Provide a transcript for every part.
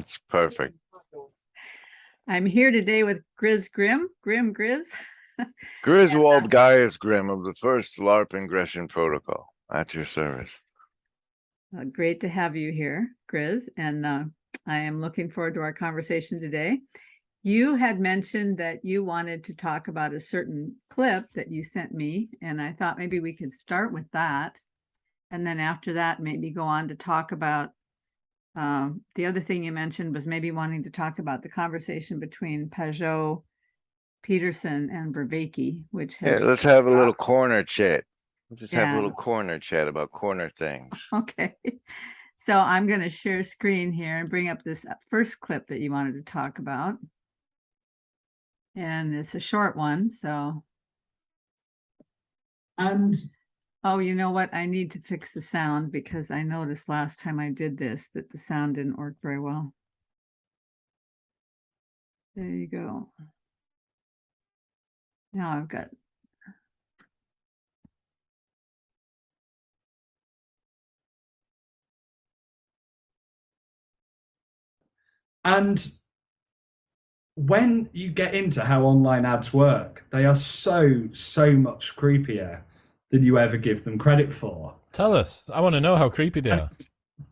It's perfect. I'm here today with Griz Grim, Griz. Griswold Gaius Grim of the first LARP ingression protocol at your service. Great to have you here, Griz, and I am looking forward to our conversation today. You had mentioned that you wanted to talk about a certain clip that you sent me, and I thought maybe we could start with that, and then after that maybe go on to talk about the other thing you mentioned was maybe wanting to talk about the conversation between Pageau, Peterson, and Vervaeke, which has... Yeah, let's have a little corner chat. Let's just have a Yeah. little corner chat about corner things. Okay. So I'm going to share screen here and bring up this first clip that you wanted to talk about. And it's a short one, so. And oh, you know what? I need to fix the sound because I noticed last time I did this that the sound didn't work very well. There you go. Now I've got... And when you get into how online ads work, they are so much creepier than you ever give them credit for. Tell us. I want to know how creepy they are.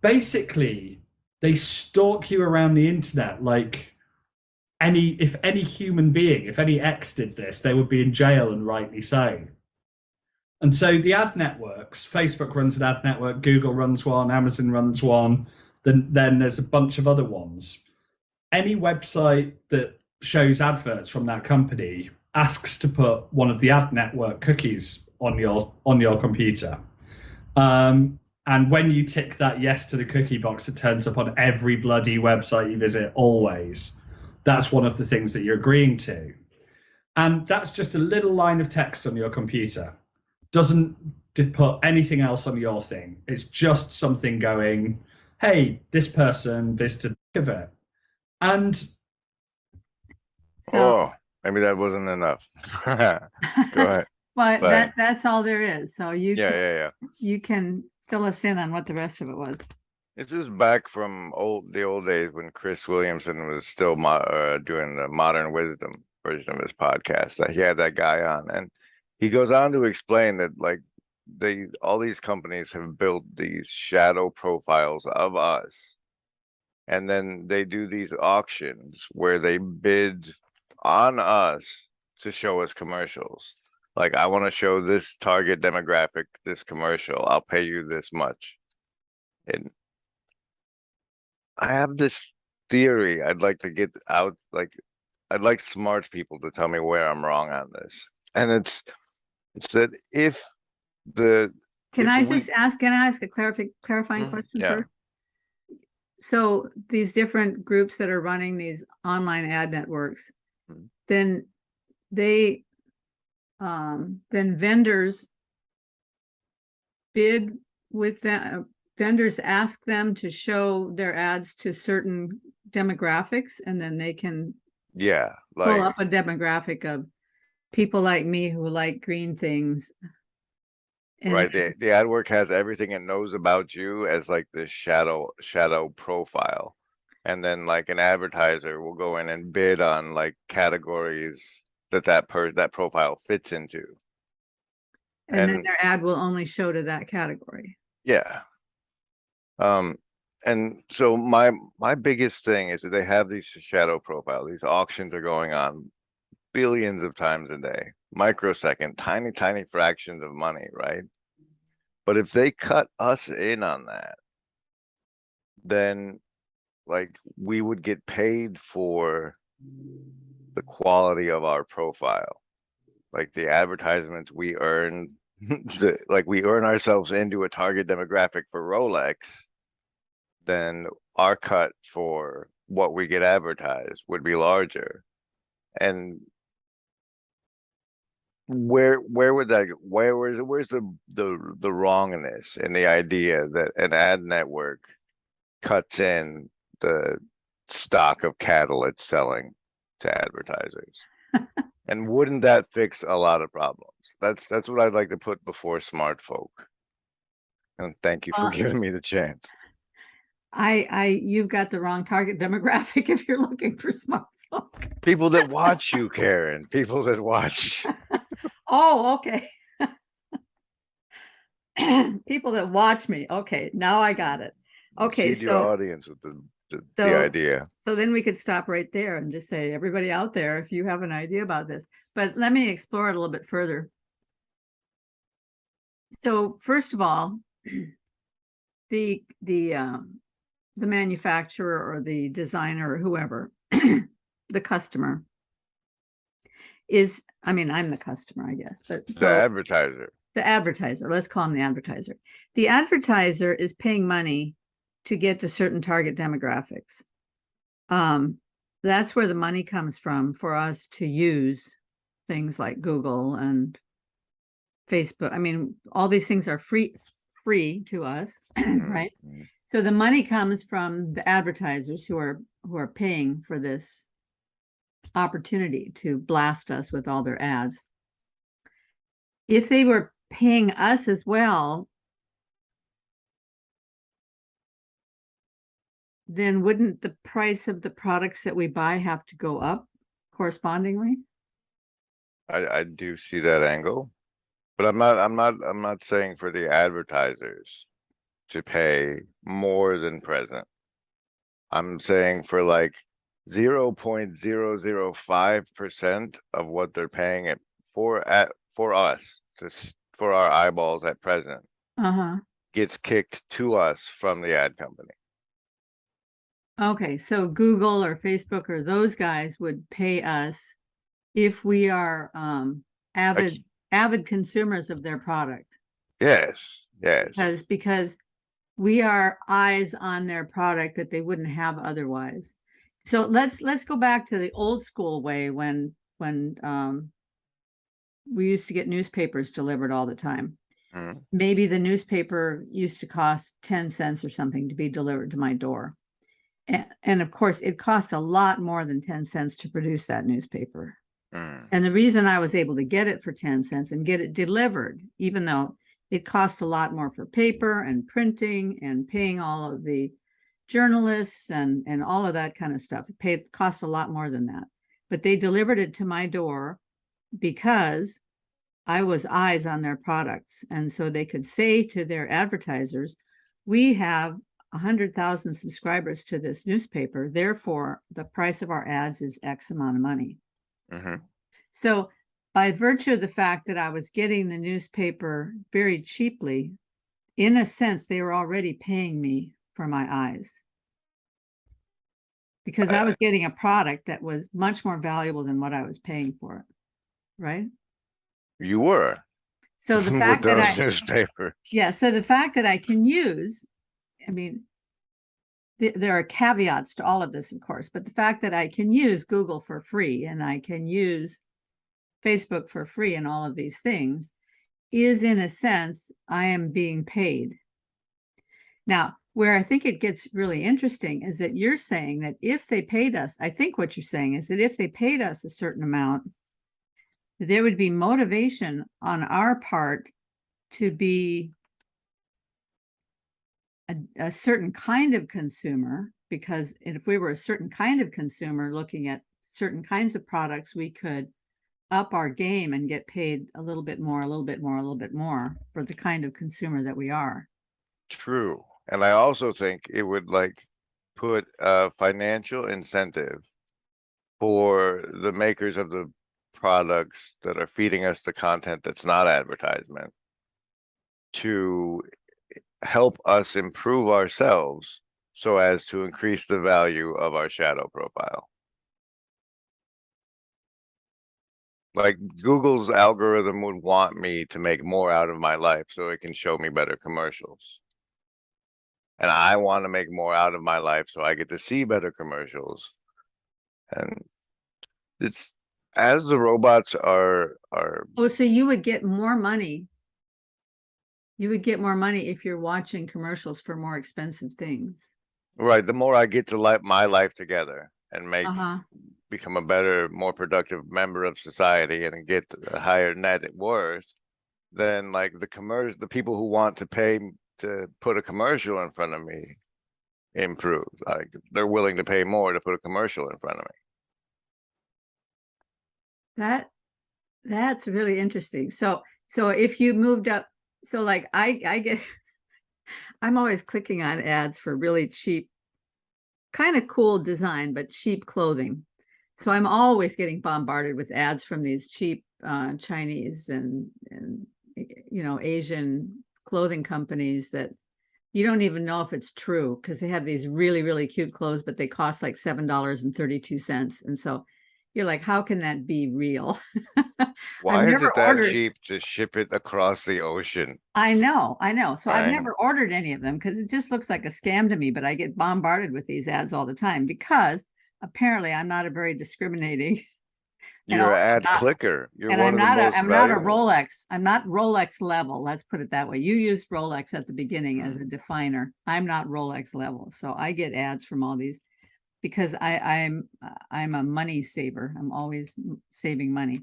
Basically, they stalk you around the internet like if any human being, if any ex did this, they would be in jail, and rightly so. And so the ad networks, Facebook runs an ad network, Google runs one, Amazon runs one, then there's a bunch of other ones. Any website that shows adverts from that company asks to put one of the ad network cookies on your computer. And when you tick that yes to the cookie box, it turns up on every bloody website you visit always. That's one of the things that you're agreeing to. And that's just a little line of text on your computer. Doesn't put anything else on your thing. It's just something going, hey, this person visited it. And so, maybe that wasn't enough. Go ahead. Well, that's all there is. So you you can fill us in on what the rest of it was. This is back from the old days when Chris Williamson was still doing the Modern Wisdom version of his podcast. He had that guy on, and he goes on to explain that like all these companies have built these shadow profiles of us. And then they do these auctions where they bid on us to show us commercials. Like, I want to show this target demographic this commercial. I'll pay you this much. And I have this theory I'd like to get out. Like, I'd like smart people to tell me where I'm wrong on this. And it's that if the... Can I ask a clarifying question first? So these different groups that are running these online ad networks, then vendors bid with them. Vendors ask them to show their ads to certain demographics, and then they can pull up a demographic of people like me who like green things. And right, the AdWork has everything it knows about you as like this shadow profile, and then like an advertiser will go in and bid on like categories that profile fits into, and then their ad will only show to that category. Yeah. And so my biggest thing is that they have these shadow profiles. These auctions are going on billions of times a day, microsecond, tiny fractions of money, right? But if they cut us in on that, then like we would get paid for the quality of our profile. Like the advertisements we earn, like we earn ourselves into a target demographic for Rolex, then our cut for what we get advertised would be larger. And where's the wrongness in the idea that an ad network cuts in the stock of cattle it's selling to advertisers? And wouldn't that fix a lot of problems? That's what I'd like to put before smart folk. And thank you for giving me the chance. You've got the wrong target demographic if you're looking for smart folk. People that watch you, Karen. People that watch. Oh, okay. People that watch me. Okay, now I got it. Okay, Seed your so audience with the so idea. so then we could stop right there and just say, everybody out there, if you have an idea about this, but let me explore it a little bit further. So first of all, the manufacturer or the designer or whoever, the customer is, I mean, I'm the customer, I guess, but The so advertiser. the advertiser, let's call him the advertiser. The advertiser is paying money to get to certain target demographics. That's where the money comes from for us to use things like Google and Facebook. I mean, all these things are free to us, right? Mhm. So the money comes from the advertisers who are paying for this opportunity to blast us with all their ads. If they were paying us as well, then wouldn't the price of the products that we buy have to go up correspondingly? I do see that angle, but I'm not saying for the advertisers to pay more than present. I'm saying for like 0.005% of what they're paying it for us, for our eyeballs at present, Uh-huh. gets kicked to us from the ad company. Okay, so Google or Facebook or those guys would pay us if we are avid consumers of their product. Yes, yes. Because we are eyes on their product that they wouldn't have otherwise. So let's go back to the old school way when we used to get newspapers delivered all the time. Mhm. Maybe the newspaper used to cost 10 cents or something to be delivered to my door. And of course, it cost a lot more than 10 cents to produce that newspaper. Mm. And the reason I was able to get it for 10 cents and get it delivered, even though it cost a lot more for paper and printing and paying all of the journalists and all of that kind of stuff, it cost a lot more than that. But they delivered it to my door because I was eyes on their products. And so they could say to their advertisers, we have 100,000 subscribers to this newspaper. Therefore, the price of our ads is X amount of money. Mhm. So by virtue of the fact that I was getting the newspaper very cheaply, in a sense, they were already paying me for my eyes. Because I was getting a product that was much more valuable than what I was paying for it. Right? You were. So the With fact that those newspapers. yeah, so the fact that I can use, I mean, there are caveats to all of this, of course, but the fact that I can use Google for free and I can use Facebook for free and all of these things is, in a sense, I am being paid. Now, where I think it gets really interesting is that you're saying that if they paid us, I think what you're saying is that if they paid us a certain amount, there would be motivation on our part to be a certain kind of consumer, because if we were a certain kind of consumer looking at certain kinds of products, we could up our game and get paid a little bit more, a little bit more, a little bit more for the kind of consumer that we are. True. And I also think it would like put a financial incentive for the makers of the products that are feeding us the content that's not advertisement to help us improve ourselves so as to increase the value of our shadow profile. Like Google's algorithm would want me to make more out of my life so it can show me better commercials. And I want to make more out of my life so I get to see better commercials. And it's as the robots are Oh, so you would get more money. You would get more money if you're watching commercials for more expensive things. right, the more I get to my life together and make Uh-huh. become a better, more productive member of society and get a higher net worth, then like the people who want to pay to put a commercial in front of me improved. Like they're willing to pay more to put a commercial in front of me. That's really interesting. So if you moved up, so like I get, I'm always clicking on ads for really cheap, kind of cool design, but cheap clothing. So I'm always getting bombarded with ads from these cheap Chinese and Asian clothing companies that you don't even know if it's true because they have these really, really cute clothes, but they cost like $7.32. And so you're like, how can that be real? I've Why is never it that ordered. cheap to ship it across the ocean? I know. So I've Right? never ordered any of them because it just looks like a scam to me, but I get bombarded with these ads all the time because apparently I'm not a very discriminating and You're also an ad not, clicker. You're and one of the most I'm not a valuable. Rolex. I'm not Rolex level. Let's put it that way. You used Rolex at the beginning as a definer. I'm not Rolex level. So I get ads from all these because I'm a money saver. I'm always saving money.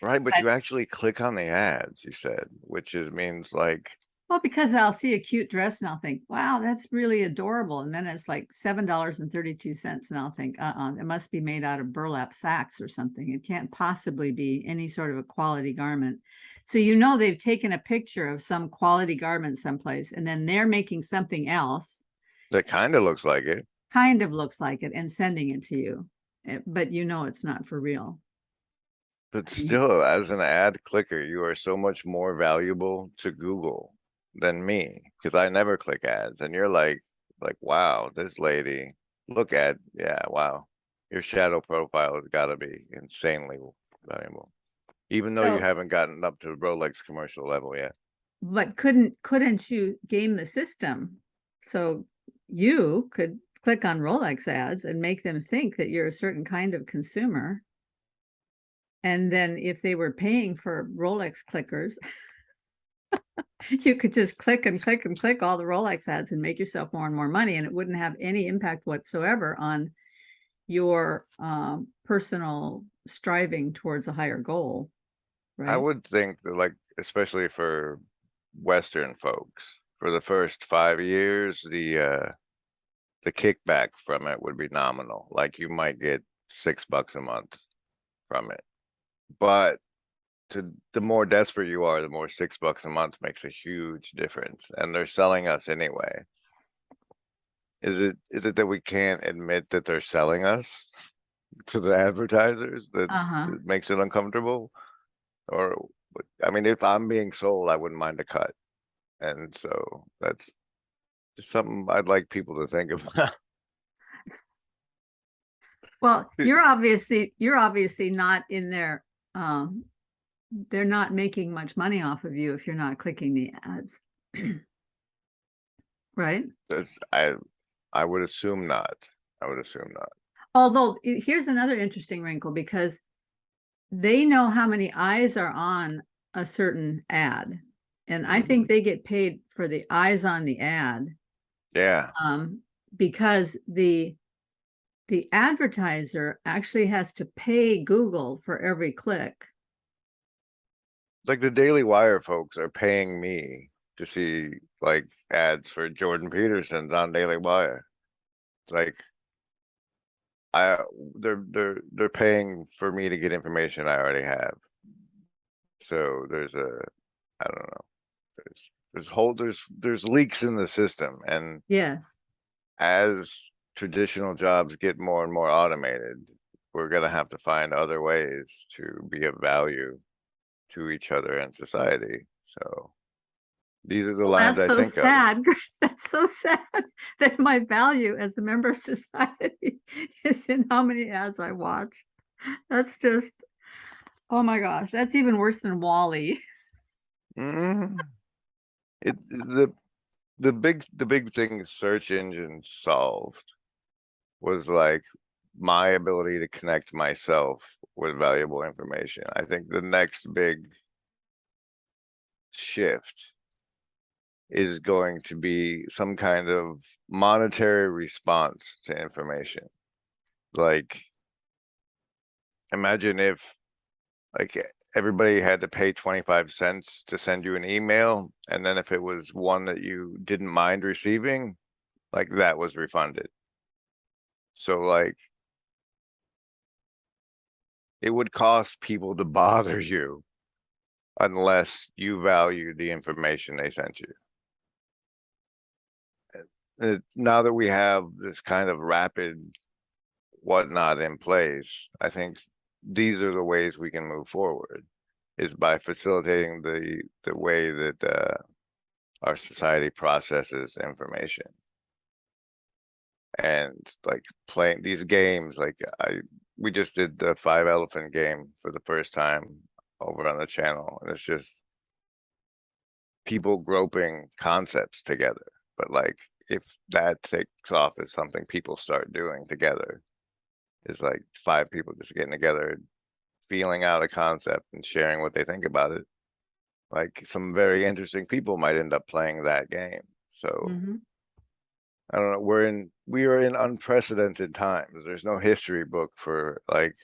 Right, but But, you actually click on the ads, you said, which is means like, well, because I'll see a cute dress and I'll think, wow, that's really adorable. And then it's like $7.32. And I'll think, it must be made out of burlap sacks or something. It can't possibly be any sort of a quality garment. So, they've taken a picture of some quality garment someplace and then they're making something else, that kind of looks like it. kind of looks like it, and sending it to you. But it's not for real. But still, as an ad clicker, you are so much more valuable to Google than me because I never click ads. And you're like, wow, this lady, yeah, wow, your shadow profile has got to be insanely valuable, even though you So, haven't gotten up to Rolex commercial level yet. but couldn't you game the system so you could click on Rolex ads and make them think that you're a certain kind of consumer? And then if they were paying for Rolex clickers, you could just click and click and click all the Rolex ads and make yourself more and more money, and it wouldn't have any impact whatsoever on your personal striving towards a higher goal, I right? would think that, like, especially for Western folks, for the first 5 years, the kickback from it would be nominal. Like you might get $6 a month from it. But the more desperate you are, the more $6 a month makes a huge difference. And they're selling us anyway. Is it that we can't admit that they're selling us to the advertisers Uh-huh. that makes it uncomfortable? Or I mean, if I'm being sold, I wouldn't mind a cut. And so that's just something I'd like people to think about. Well, you're obviously not in there. They're not making much money off of you if you're not clicking the ads. Right? I would assume not. I would assume not. Although here's another interesting wrinkle because they know how many eyes are on a certain ad. And I think they get paid for the eyes on the ad. Yeah. Because the advertiser actually has to pay Google for every click. Like the Daily Wire folks are paying me to see like ads for Jordan Peterson's on Daily Wire. Like I they're paying for me to get information I already have. So I don't know. There's leaks in the system, and Yes. as traditional jobs get more and more automated, we're gonna have to find other ways to be of value to each other and society. So these are the Well, lines that's I so think of. sad. That's so sad that my value as a member of society is in how many ads I watch. That's just, oh my gosh, that's even worse than Wall-E. Mhm. The big thing search engines solved was like my ability to connect myself with valuable information. I think the next big shift is going to be some kind of monetary response to information. Like, imagine if like everybody had to pay 25 cents to send you an email, and then if it was one that you didn't mind receiving, like that was refunded. So like it would cost people to bother you unless you value the information they sent you. Now that we have this kind of rapid whatnot in place, I think these are the ways we can move forward, is by facilitating the way that our society processes information. And like playing these games, like we just did the 5 elephant game for the first time over on the channel, and it's just people groping concepts together. But like if that takes off as something people start doing together, is like 5 people just getting together, feeling out a concept and sharing what they think about it. Like some very interesting people might end up playing that game. So Mhm. I don't know, we are in unprecedented times. There's no history book for like,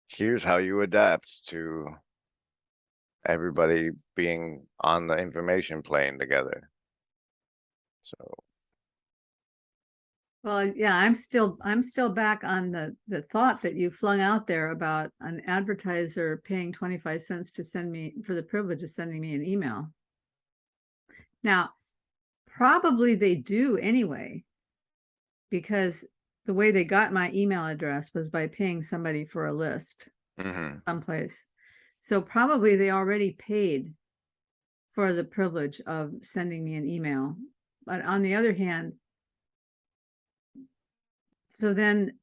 here's how you adapt to everybody being on the information plane together. So Well, yeah, I'm still back on the thought that you flung out there about an advertiser paying 25 cents to send me for the privilege of sending me an email. Now, probably they do anyway, because the way they got my email address was by paying somebody for a list someplace. So probably they already paid for the privilege of sending me an email. But on the other hand, so then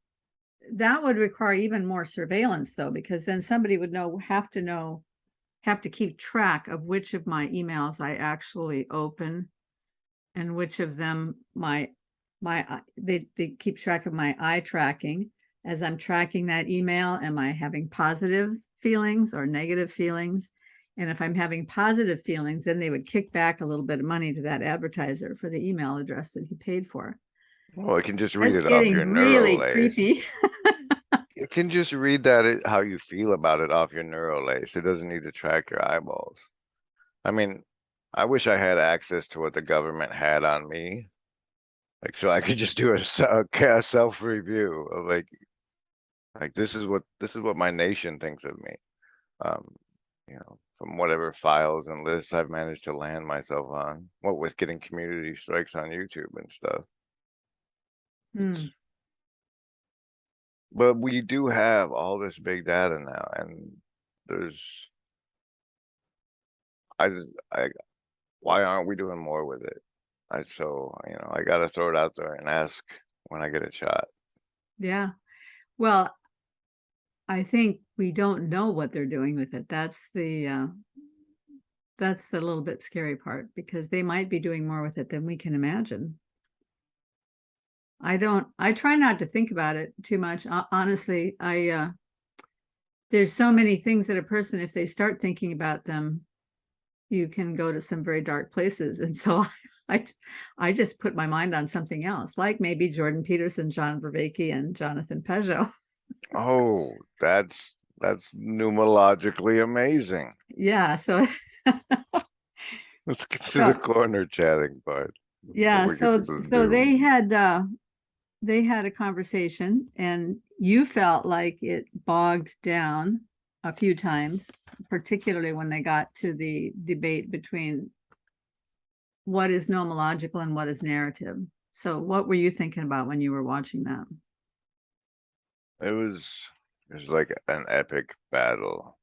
that would require even more surveillance though, because then somebody would have to keep track of which of my emails I actually open and which of them they keep track of my eye tracking as I'm tracking that email. Am I having positive feelings or negative feelings? And if I'm having positive feelings, then they would kick back a little bit of money to that advertiser for the email address that he paid for. well, it can just read That's it off getting your really neural lace. creepy. It can just read that how you feel about it off your neural lace. It doesn't need to track your eyeballs. I mean, I wish I had access to what the government had on me, like so I could just do a self-review of like this is what my nation thinks of me. You know, from whatever files and lists I've managed to land myself on. What with getting community strikes on YouTube and stuff. Hmm. But we do have all this big data now, and there's I why aren't we doing more with it? So you know, I gotta throw it out there and ask when I get a shot. Yeah. Well, I think we don't know what they're doing with it. That's the little bit scary part, because they might be doing more with it than we can imagine. I try not to think about it too much. Honestly, there's so many things that a person, if they start thinking about them, you can go to some very dark places. And so I just put my mind on something else, like maybe Jordan Peterson, John Vervaeke, and Jonathan Pageau. Oh, that's numerologically amazing. Yeah. So Let's get to the corner chatting part. yeah. before we get to So the so doom. they had a conversation, and you felt like it bogged down a few times, particularly when they got to the debate between what is nomological and what is narrative. So what were you thinking about when you were watching that? It was like an epic battle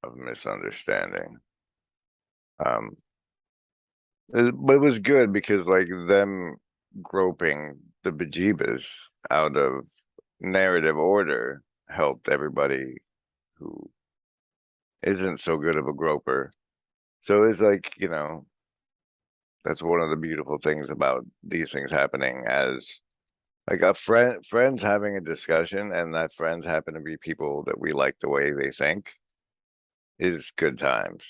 of misunderstanding. But it was good because like them groping the bejeebus out of narrative order helped everybody who isn't so good of a groper. So it's like, you know, that's one of the beautiful things about these things happening, as like friends having a discussion, and that friends happen to be people that we like the way they think, is good times.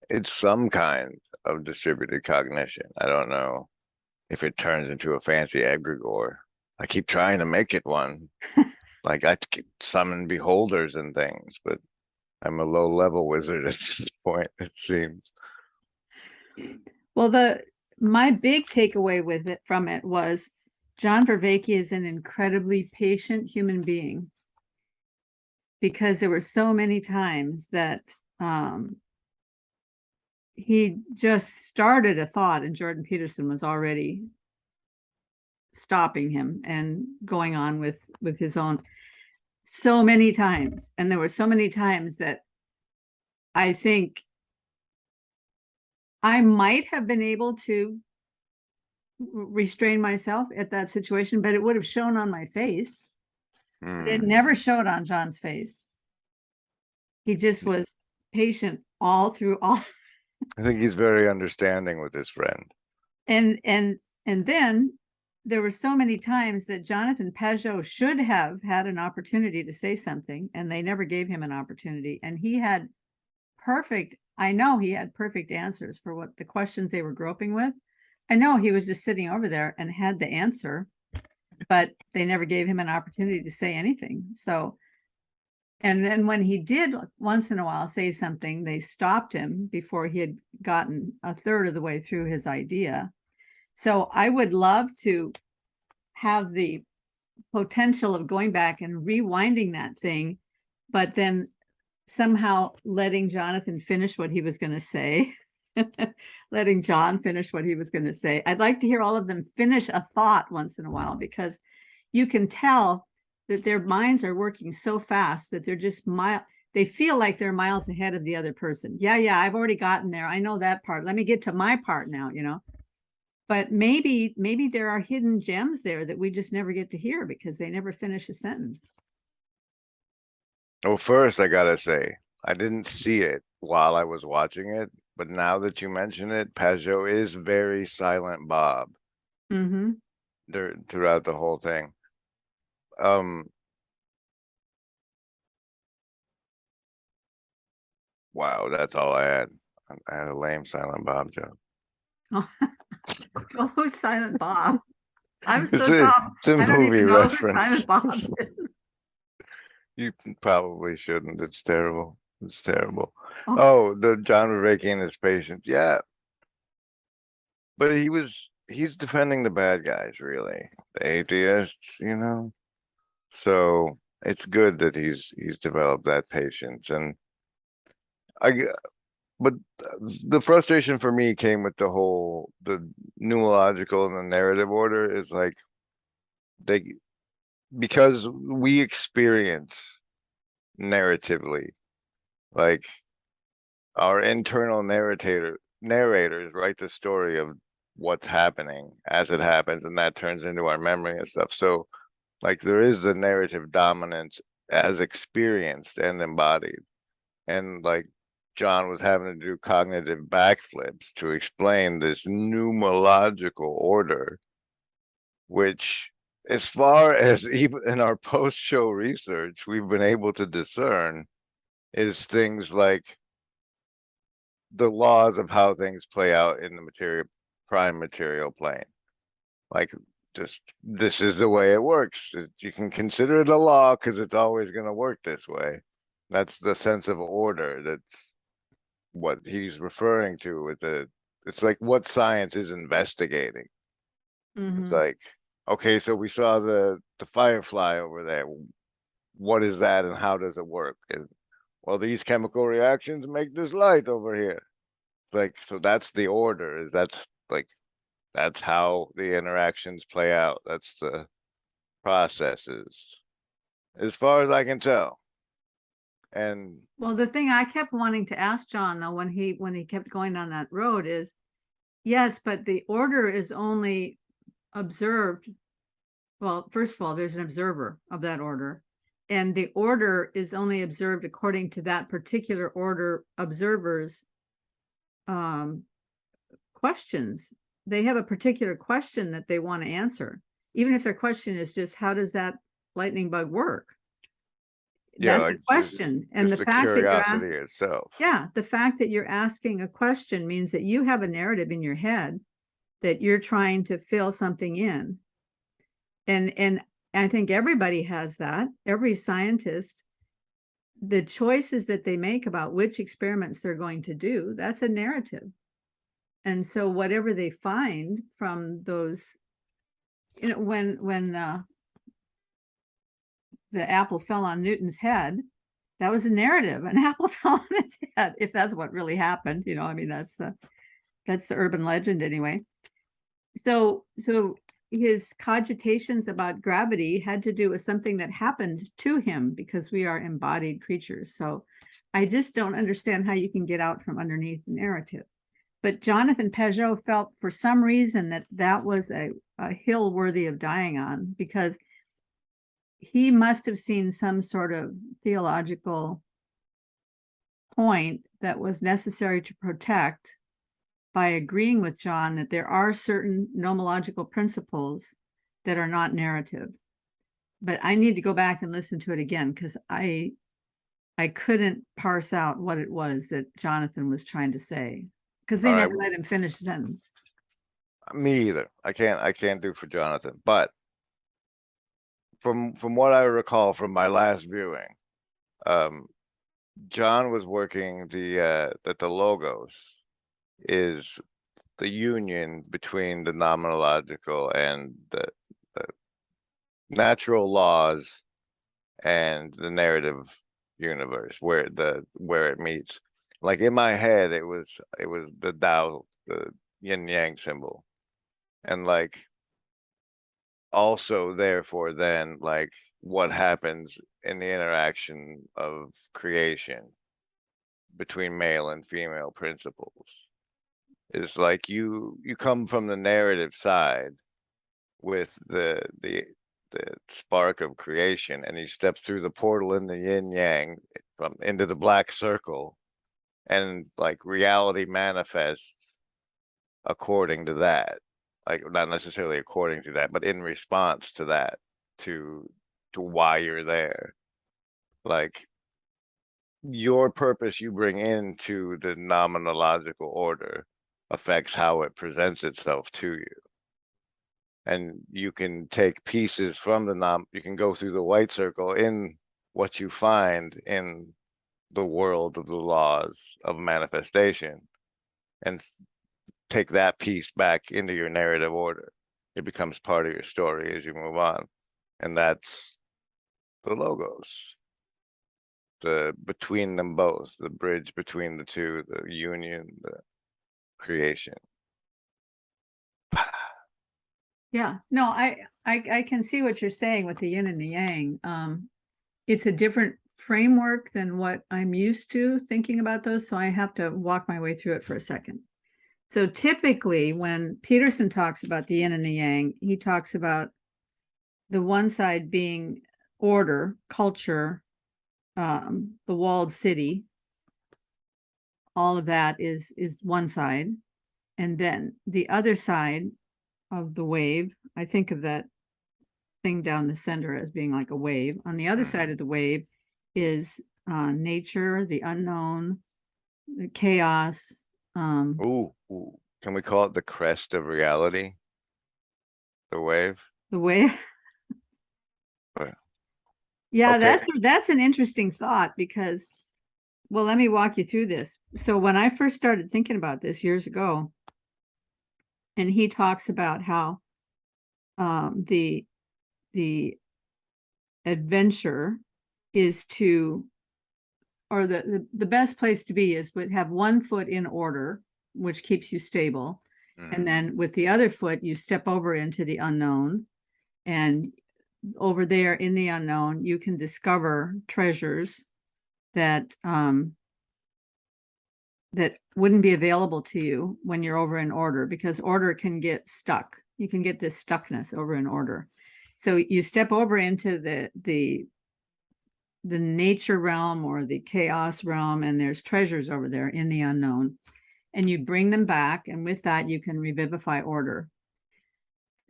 It's some kind of distributed cognition. I don't know if it turns into a fancy egregore. I keep trying to make it one. Like I could summon beholders and things, but I'm a low level wizard at this point, it seems. Well, my big takeaway from it was John Vervaeke is an incredibly patient human being, because there were so many times that he just started a thought and Jordan Peterson was already stopping him and going on with his own, so many times. And there were so many times that I think I might have been able to restrain myself at that situation, but it would have shown on my face. It never showed on John's face. He just was patient all through all. I think he's very understanding with his friend. And then there were so many times that Jonathan Pageau should have had an opportunity to say something, and they never gave him an opportunity. And he had I know he had perfect answers for what the questions they were groping with. I know he was just sitting over there and had the answer, but they never gave him an opportunity to say anything. So, and then when he did once in a while say something, they stopped him before he had gotten a third of the way through his idea. So I would love to have the potential of going back and rewinding that thing, but then somehow letting Jonathan finish what he was going to say, letting John finish what he was going to say. I'd like to hear all of them finish a thought once in a while, because you can tell that their minds are working so fast that they're just they feel like they're miles ahead of the other person. Yeah, I've already gotten there. I know that part. Let me get to my part now, But maybe there are hidden gems there that we just never get to hear because they never finish a sentence. Well, first I gotta say, I didn't see it while I was watching it, but now that you mention it, Pageau is very silent Bob Mm-hmm. throughout the whole thing. Wow, that's all I had. I had a lame silent Bob joke. Oh, who's Silent Bob? I'm It's so a, dumb. it's a I don't movie even know who reference. Silent Bob is. You probably shouldn't. It's terrible. It's terrible. Oh. Oh, the John Vervaeke and his patients. Yeah. But he's defending the bad guys, really. The atheists, So it's good that he's developed that patience. And but the frustration for me came with the numerological and the narrative order is like because we experience narratively, like our internal narrators write the story of what's happening as it happens, and that turns into our memory and stuff. So like there is the narrative dominance as experienced and embodied. And like John was having to do cognitive backflips to explain this numerological order, which as far as even in our post-show research, we've been able to discern is things like the laws of how things play out in the prime material plane. Like just this is the way it works. You can consider it a law because it's always going to work this way. That's the sense of order. That's what he's referring to with it's like what science is investigating. Mm-hmm. It's like, okay, so we saw the firefly over there. What is that and how does it work? And well, these chemical reactions make this light over here. It's like, so that's the order, that's how the interactions play out. That's the processes, as far as I can tell. And well, the thing I kept wanting to ask John, though, when he kept going down that road is, yes, but the order is only observed. Well, first of all, there's an observer of that order, and the order is only observed according to that particular order observer's questions. They have a particular question that they want to answer, even if their question is just, how does that lightning bug work? yeah, That's like a question. And just the fact that you're curiosity itself. yeah, the fact that you're asking a question means that you have a narrative in your head that you're trying to fill something in. And I think everybody has that. Every scientist, the choices that they make about which experiments they're going to do, that's a narrative. And so whatever they find from those, when the apple fell on Newton's head, that was a narrative. An apple fell on his head, if that's what really happened. I mean, that's the urban legend anyway. So his cogitations about gravity had to do with something that happened to him, because we are embodied creatures. So I just don't understand how you can get out from underneath the narrative. But Jonathan Pageau felt for some reason that was a hill worthy of dying on, because he must have seen some sort of theological point that was necessary to protect by agreeing with John that there are certain nomological principles that are not narrative. But I need to go back and listen to it again, because I couldn't parse out what it was that Jonathan was trying to say, because they All right. never let him finish the sentence. Me either. I can't do for Jonathan, but from what I recall from my last viewing, John was working that the logos is the union between the nomonological and the natural laws and the narrative universe, where it meets. Like in my head, it was the Tao, the yin yang symbol, and like also therefore then like what happens in the interaction of creation between male and female principles is like you come from the narrative side with the spark of creation, and you step through the portal in the yin yang from into the black circle, and like reality manifests according to that, like not necessarily according to that, but in response to that, to why you're there. Like your purpose you bring into the nomonological order affects how it presents itself to you. And you can take pieces from you can go through the white circle in what you find in the world of the laws of manifestation, and take that piece back into your narrative order. It becomes part of your story as you move on. And that's the logos. The between them both, the bridge between the two, the union, the creation. Yeah, no, I can see what you're saying with the yin and the yang. It's a different framework than what I'm used to thinking about those, so I have to walk my way through it for a second. So typically when Peterson talks about the yin and the yang, he talks about the one side being order, culture, the walled city. All of that is one side. And then the other side of the wave, I think of that thing down the center as being like a wave. On the other side of the wave is nature, the unknown, the chaos. Ooh, can we call it the crest of reality? The wave? The wave. Right. Yeah, Okay. that's an interesting thought, because, well, let me walk you through this. So when I first started thinking about this years ago, and he talks about how the adventure is to, or the best place to be is would have one foot in order, which keeps you stable. And then with the other foot, you step over into the unknown, and over there in the unknown, you can discover treasures that that wouldn't be available to you when you're over in order, because order can get stuck. You can get this stuckness over in order. So you step over into the nature realm or the chaos realm, and there's treasures over there in the unknown, and you bring them back, and with that you can revivify order.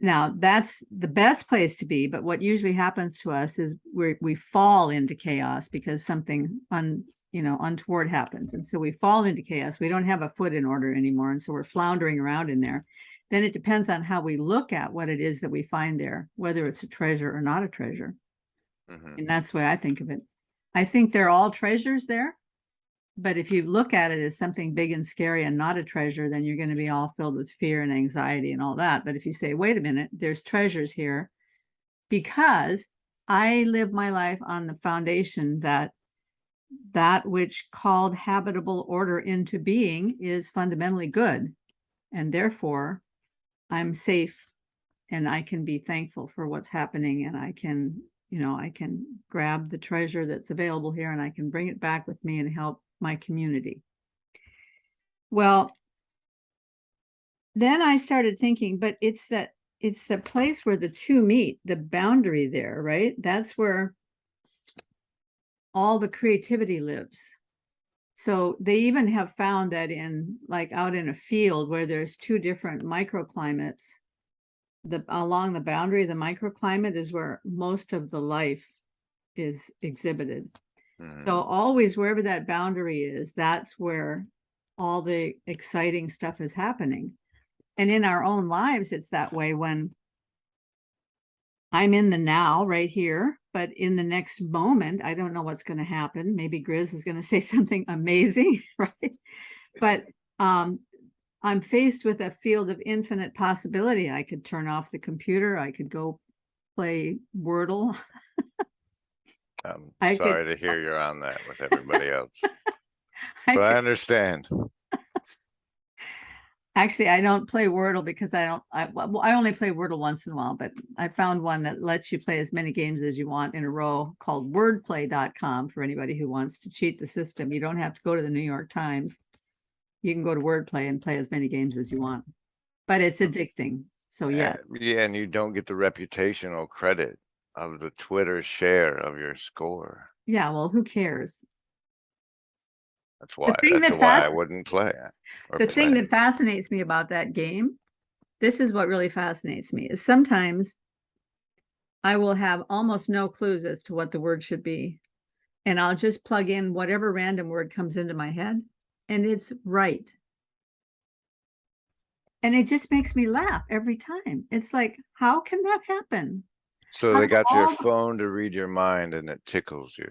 Now that's the best place to be, but what usually happens to us is we fall into chaos because something untoward happens, and so we fall into chaos. We don't have a foot in order anymore, and so we're floundering around in there. Then it depends on how we look at what it is that we find there, whether it's a treasure or not a treasure. And that's the way I think of it. I think they're all treasures there, but if you look at it as something big and scary and not a treasure, then you're going to be all filled with fear and anxiety and all that. But if you say, wait a minute, there's treasures here, because I live my life on the foundation that that which called habitable order into being is fundamentally good. And therefore, I'm safe and I can be thankful for what's happening, and I can, I can grab the treasure that's available here and I can bring it back with me and help my community. Well, then I started thinking, but it's the place where the two meet, the boundary there, right? That's where all the creativity lives. So they even have found that in, like, out in a field where there's two different microclimates, along the boundary of the microclimate is where most of the life is exhibited. So always wherever that boundary is, that's where all the exciting stuff is happening. And in our own lives, it's that way when I'm in the now right here, but in the next moment, I don't know what's going to happen. Maybe Griz is going to say something amazing, right? But I'm faced with a field of infinite possibility. I could turn off the computer. I could go play Wordle. I'm I sorry could- to hear you're on that with everybody else, I but I could- understand. Actually, I don't play Wordle because I only play Wordle once in a while, but I found one that lets you play as many games as you want in a row called wordplay.com for anybody who wants to cheat the system. You don't have to go to the New York Times. You can go to Wordplay and play as many games as you want, but it's addicting. So yeah. Yeah, and you don't get the reputational credit of the Twitter share of your score. Yeah, well, who cares? That's why thing that's that why I fas- wouldn't play. The thing that fascinates me about that game, this is what really fascinates me, is sometimes I will have almost no clues as to what the word should be. And I'll just plug in whatever random word comes into my head, and it's right. And it just makes me laugh every time. It's like, how can that happen? So Out they of got your all the- phone to read your mind and it tickles you.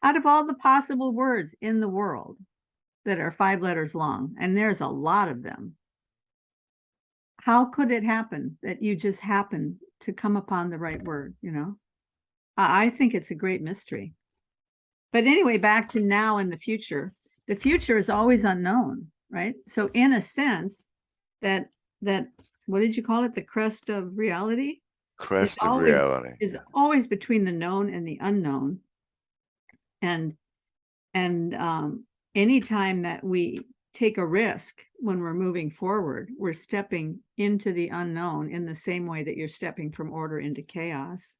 Out of all the possible words in the world that are 5 letters long, and there's a lot of them, how could it happen that you just happen to come upon the right word? I think it's a great mystery. But anyway, back to now and the future. The future is always unknown, right? So in a sense, that what did you call it? The crest of reality? Crest of reality. Is always between the known and the unknown. And anytime that we take a risk when we're moving forward, we're stepping into the unknown in the same way that you're stepping from order into chaos.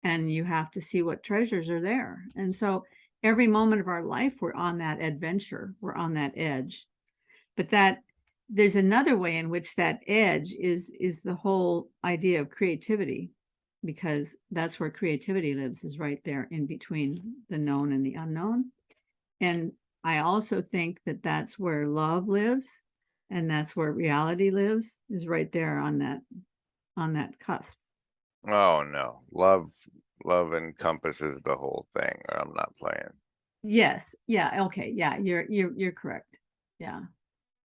And you have to see what treasures are there. And so every moment of our life, we're on that adventure, we're on that edge. But that there's another way in which that edge is the whole idea of creativity, because that's where creativity lives, is right there in between the known and the unknown. And I also think that that's where love lives, and that's where reality lives, is right there on that cusp. Oh no. Love encompasses the whole thing, or I'm not playing. Yes. Yeah. Okay. Yeah. You're correct. Yeah.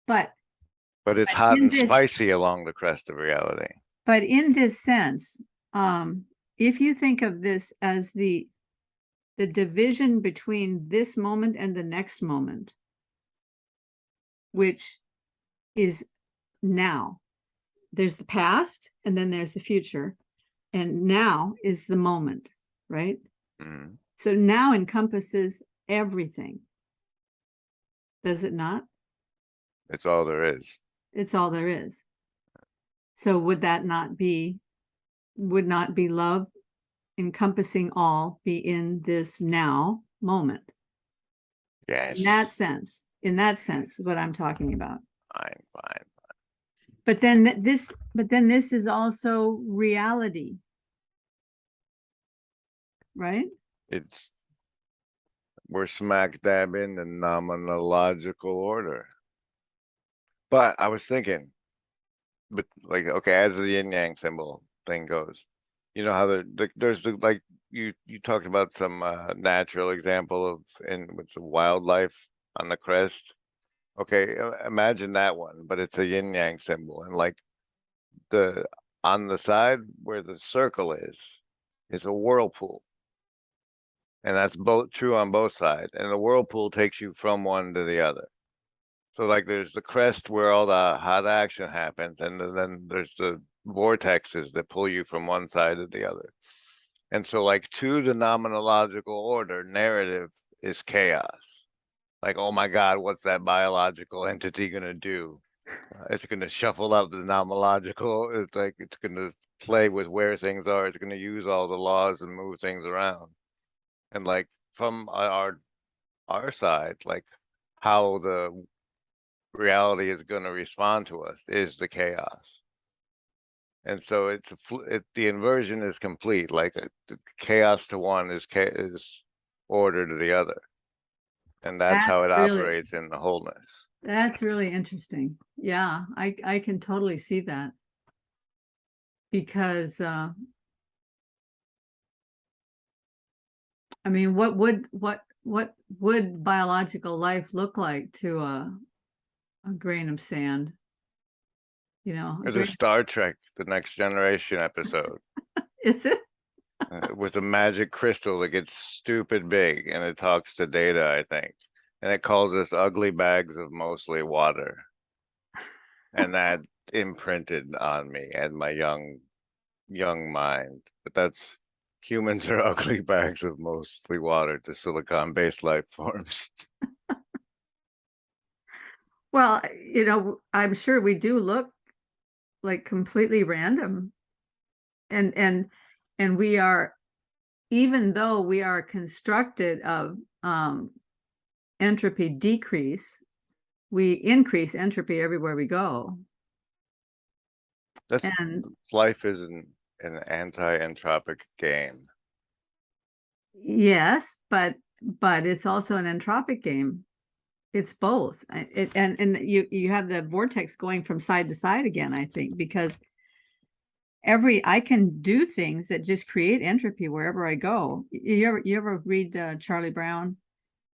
But But it's hot in and this- spicy along the crest of reality. But in this sense, if you think of this as the division between this moment and the next moment, which is now, there's the past and then there's the future, and now is the moment, right? Mhm. So now encompasses everything. Does it not? It's all there is. It's all there is. So would not be love encompassing all be in this now moment? Yes. In that sense is what I'm talking about. Fine, fine. But then this is also reality, right? We're smack dab in the nomological order. But I was thinking, but like, okay, as the yin yang symbol thing goes, you know how there's the like you talked about some natural example of with some wildlife on the crest. Okay, imagine that one, but it's a yin yang symbol, and like the on the side where the circle is a whirlpool, and that's both true on both sides. And the whirlpool takes you from one to the other. So like there's the crest where all the hot action happens, and then there's the vortexes that pull you from one side to the other. And so like to the nomenological order, narrative is chaos. Like, oh my God, what's that biological entity gonna do? It's gonna shuffle up the nomenological. It's like it's gonna play with where things are. It's gonna use all the laws and move things around. And like from our side, like how the reality is gonna respond to us is the chaos. And so the inversion is complete. Like the chaos to one is order to the other, and that's how it operates in the wholeness. That's really interesting. Yeah, I can totally see that. Because I mean, what would biological life look like to a grain of sand? You know, There's a Star Trek, The Next Generation episode is it? with a magic crystal that gets stupid big, and it talks to Data, I think, and it calls us ugly bags of mostly water. And that imprinted on me and my young mind. But that's humans are ugly bags of mostly water to silicon-based life forms. Well, you know, I'm sure we do look like completely random, and we are, even though we are constructed of entropy decrease, we increase entropy everywhere we go. And Life is an anti-entropic game. Yes, but it's also an entropic game. It's both. And you have the vortex going from side to side again, I think, because I can do things that just create entropy wherever I go. You ever read Charlie Brown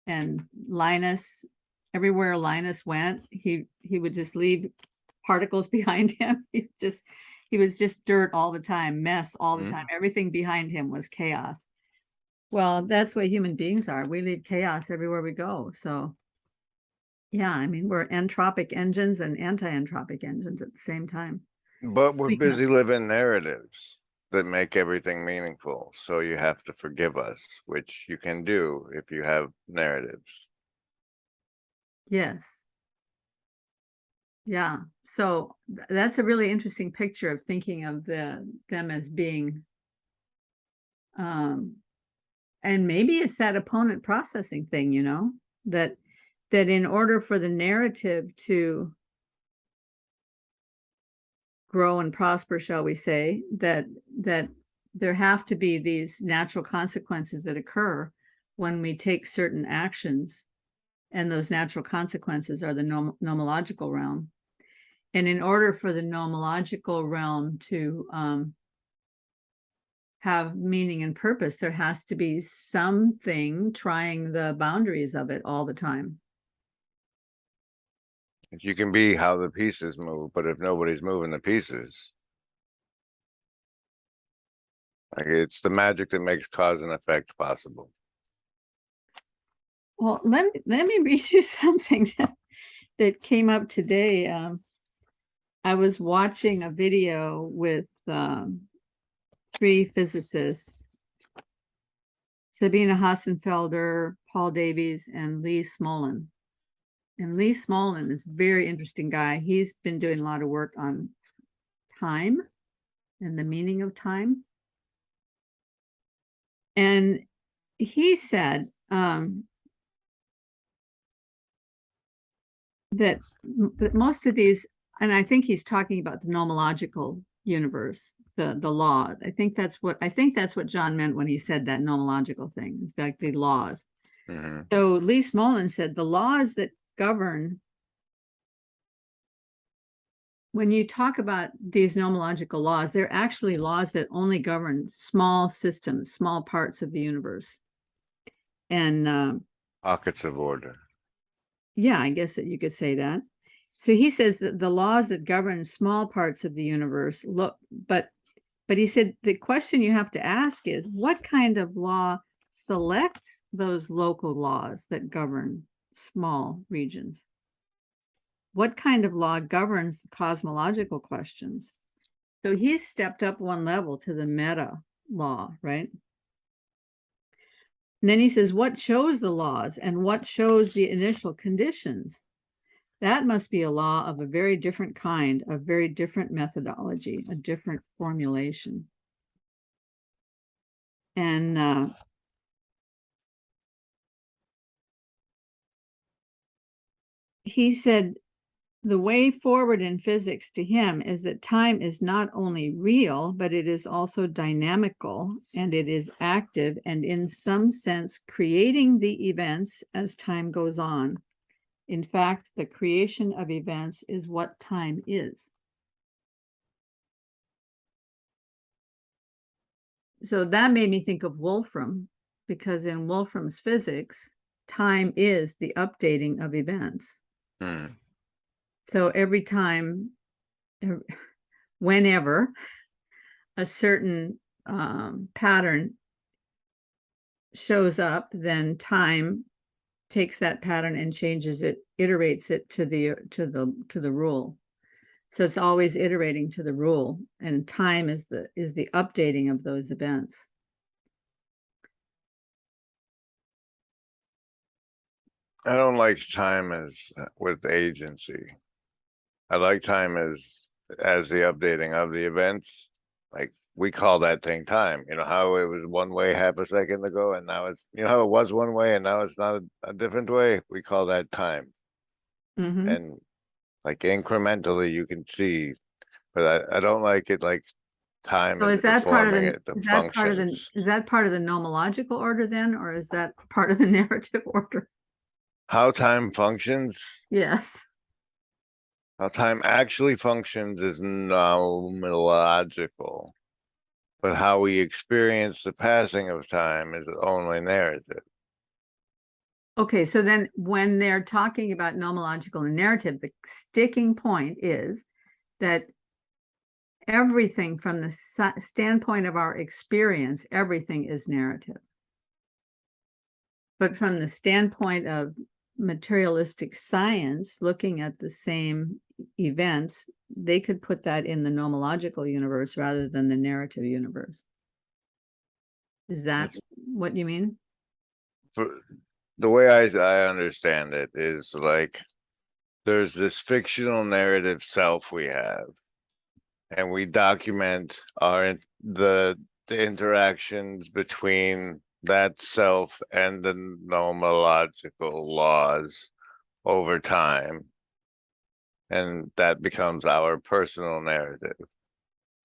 and Linus? Everywhere Linus went, he would just leave particles behind him. He was just dirt all the time, mess all the time. Everything behind him was chaos. Well, that's what human beings are. We leave chaos everywhere we go. So yeah, I mean, we're entropic engines and anti-entropic engines at the same time. But we're busy living narratives that make everything meaningful. So you have to forgive us, which you can do if you have narratives. Yes. Yeah. So that's a really interesting picture of thinking of them as being, and maybe it's that opponent processing thing, you know, that in order for the narrative to grow and prosper, shall we say, that there have to be these natural consequences that occur when we take certain actions, and those natural consequences are the nomological realm. And in order for the nomological realm to have meaning and purpose, there has to be something trying the boundaries of it all the time. You can be how the pieces move, but if nobody's moving the pieces, like it's the magic that makes cause and effect possible. Well, let me read you something that came up today. I was watching a video with 3 physicists, Sabina Hassenfelder, Paul Davies, and Lee Smolin. And Lee Smolin is a very interesting guy. He's been doing a lot of work on time and the meaning of time. And he said that most of these, and I think he's talking about the nomological universe, the law. I think that's what John meant when he said that nomological thing, is like the laws. So Lee Smolin said the laws that govern when you talk about these nomological laws, they're actually laws that only govern small systems, small parts of the universe. And Pockets of order. yeah, I guess that you could say that. So he says that the laws that govern small parts of the universe but he said the question you have to ask is, what kind of law selects those local laws that govern small regions? What kind of law governs the cosmological questions? So he's stepped up one level to the meta law, right? And then he says, what chose the laws and what chose the initial conditions? That must be a law of a very different kind, a very different methodology, a different formulation. And he said, the way forward in physics to him is that time is not only real, but it is also dynamical, and it is active, and in some sense creating the events as time goes on. In fact, the creation of events is what time is. So that made me think of Wolfram, because in Wolfram's physics, time is the updating of events. So every time, whenever a certain pattern shows up, then time takes that pattern and changes it, iterates it to the rule. So it's always iterating to the rule, and time is the updating of those events. I don't like time as with agency. I like time as the updating of the events. Like, we call that thing time. You know how it was one way half a second ago, and now it's, you know how it was one way and now it's not a different way? We call that time. Mm-hmm. And like incrementally you can see, but I don't like it like time So is is that part of performing the it, the is that part of the functions. is that part of the nomological order then, or is that part of the narrative order? How time functions, Yes. how time actually functions is nomological. But how we experience the passing of time is only narrative. Okay, so then when they're talking about nomological and narrative, the sticking point is that everything from the standpoint of our experience, everything is narrative. But from the standpoint of materialistic science, looking at the same events, they could put that in the nomological universe rather than the narrative universe. Is that what you mean? For the way I understand it is like, there's this fictional narrative self we have, and we document the interactions between that self and the nomological laws over time, and that becomes our personal narrative,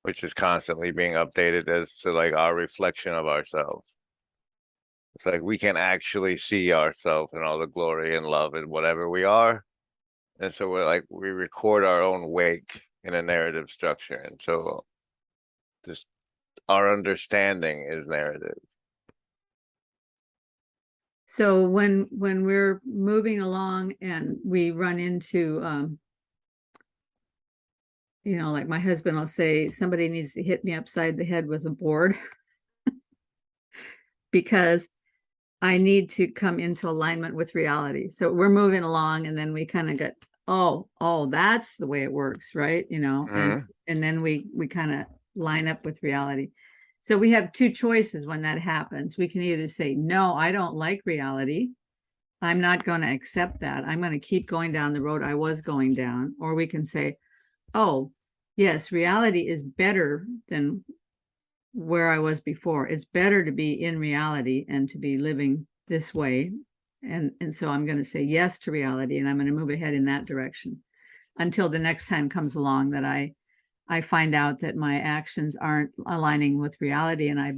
which is constantly being updated as to like our reflection of ourselves. It's like we can actually see ourselves in all the glory and love and whatever we are. And so we record our own wake in a narrative structure. And so just our understanding is narrative. So when we're moving along and we run into like my husband will say, somebody needs to hit me upside the head with a board because I need to come into alignment with reality. So we're moving along and then we kind of get, oh, that's the way it works, right? And then we kind of line up with reality. So we have two choices when that happens. We can either say, no, I don't like reality. I'm not going to accept that. I'm going to keep going down the road I was going down. Or we can say, oh, yes, reality is better than where I was before. It's better to be in reality and to be living this way. And so I'm going to say yes to reality, and I'm going to move ahead in that direction until the next time comes along that I find out that my actions aren't aligning with reality and I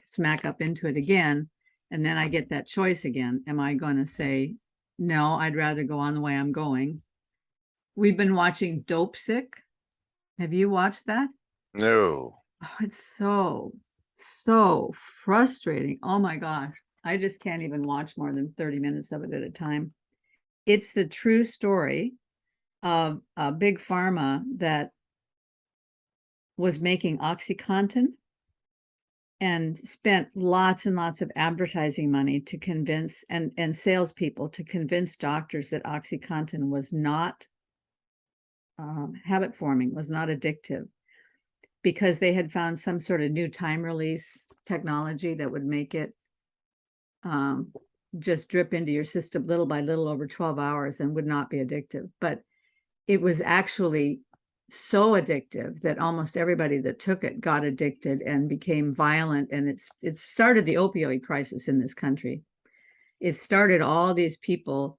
smack up into it again. And then I get that choice again. Am I going to say, no, I'd rather go on the way I'm going? We've been watching Dope Sick. Have you watched that? No. Oh, it's so frustrating. Oh my gosh. I just can't even watch more than 30 minutes of it at a time. It's the true story of a big pharma that was making OxyContin and spent lots and lots of advertising money to convince and salespeople to convince doctors that OxyContin was not habit forming, was not addictive, because they had found some sort of new time release technology that would make it just drip into your system little by little over 12 hours and would not be addictive. But it was actually so addictive that almost everybody that took it got addicted and became violent. And it started the opioid crisis in this country. It started all these people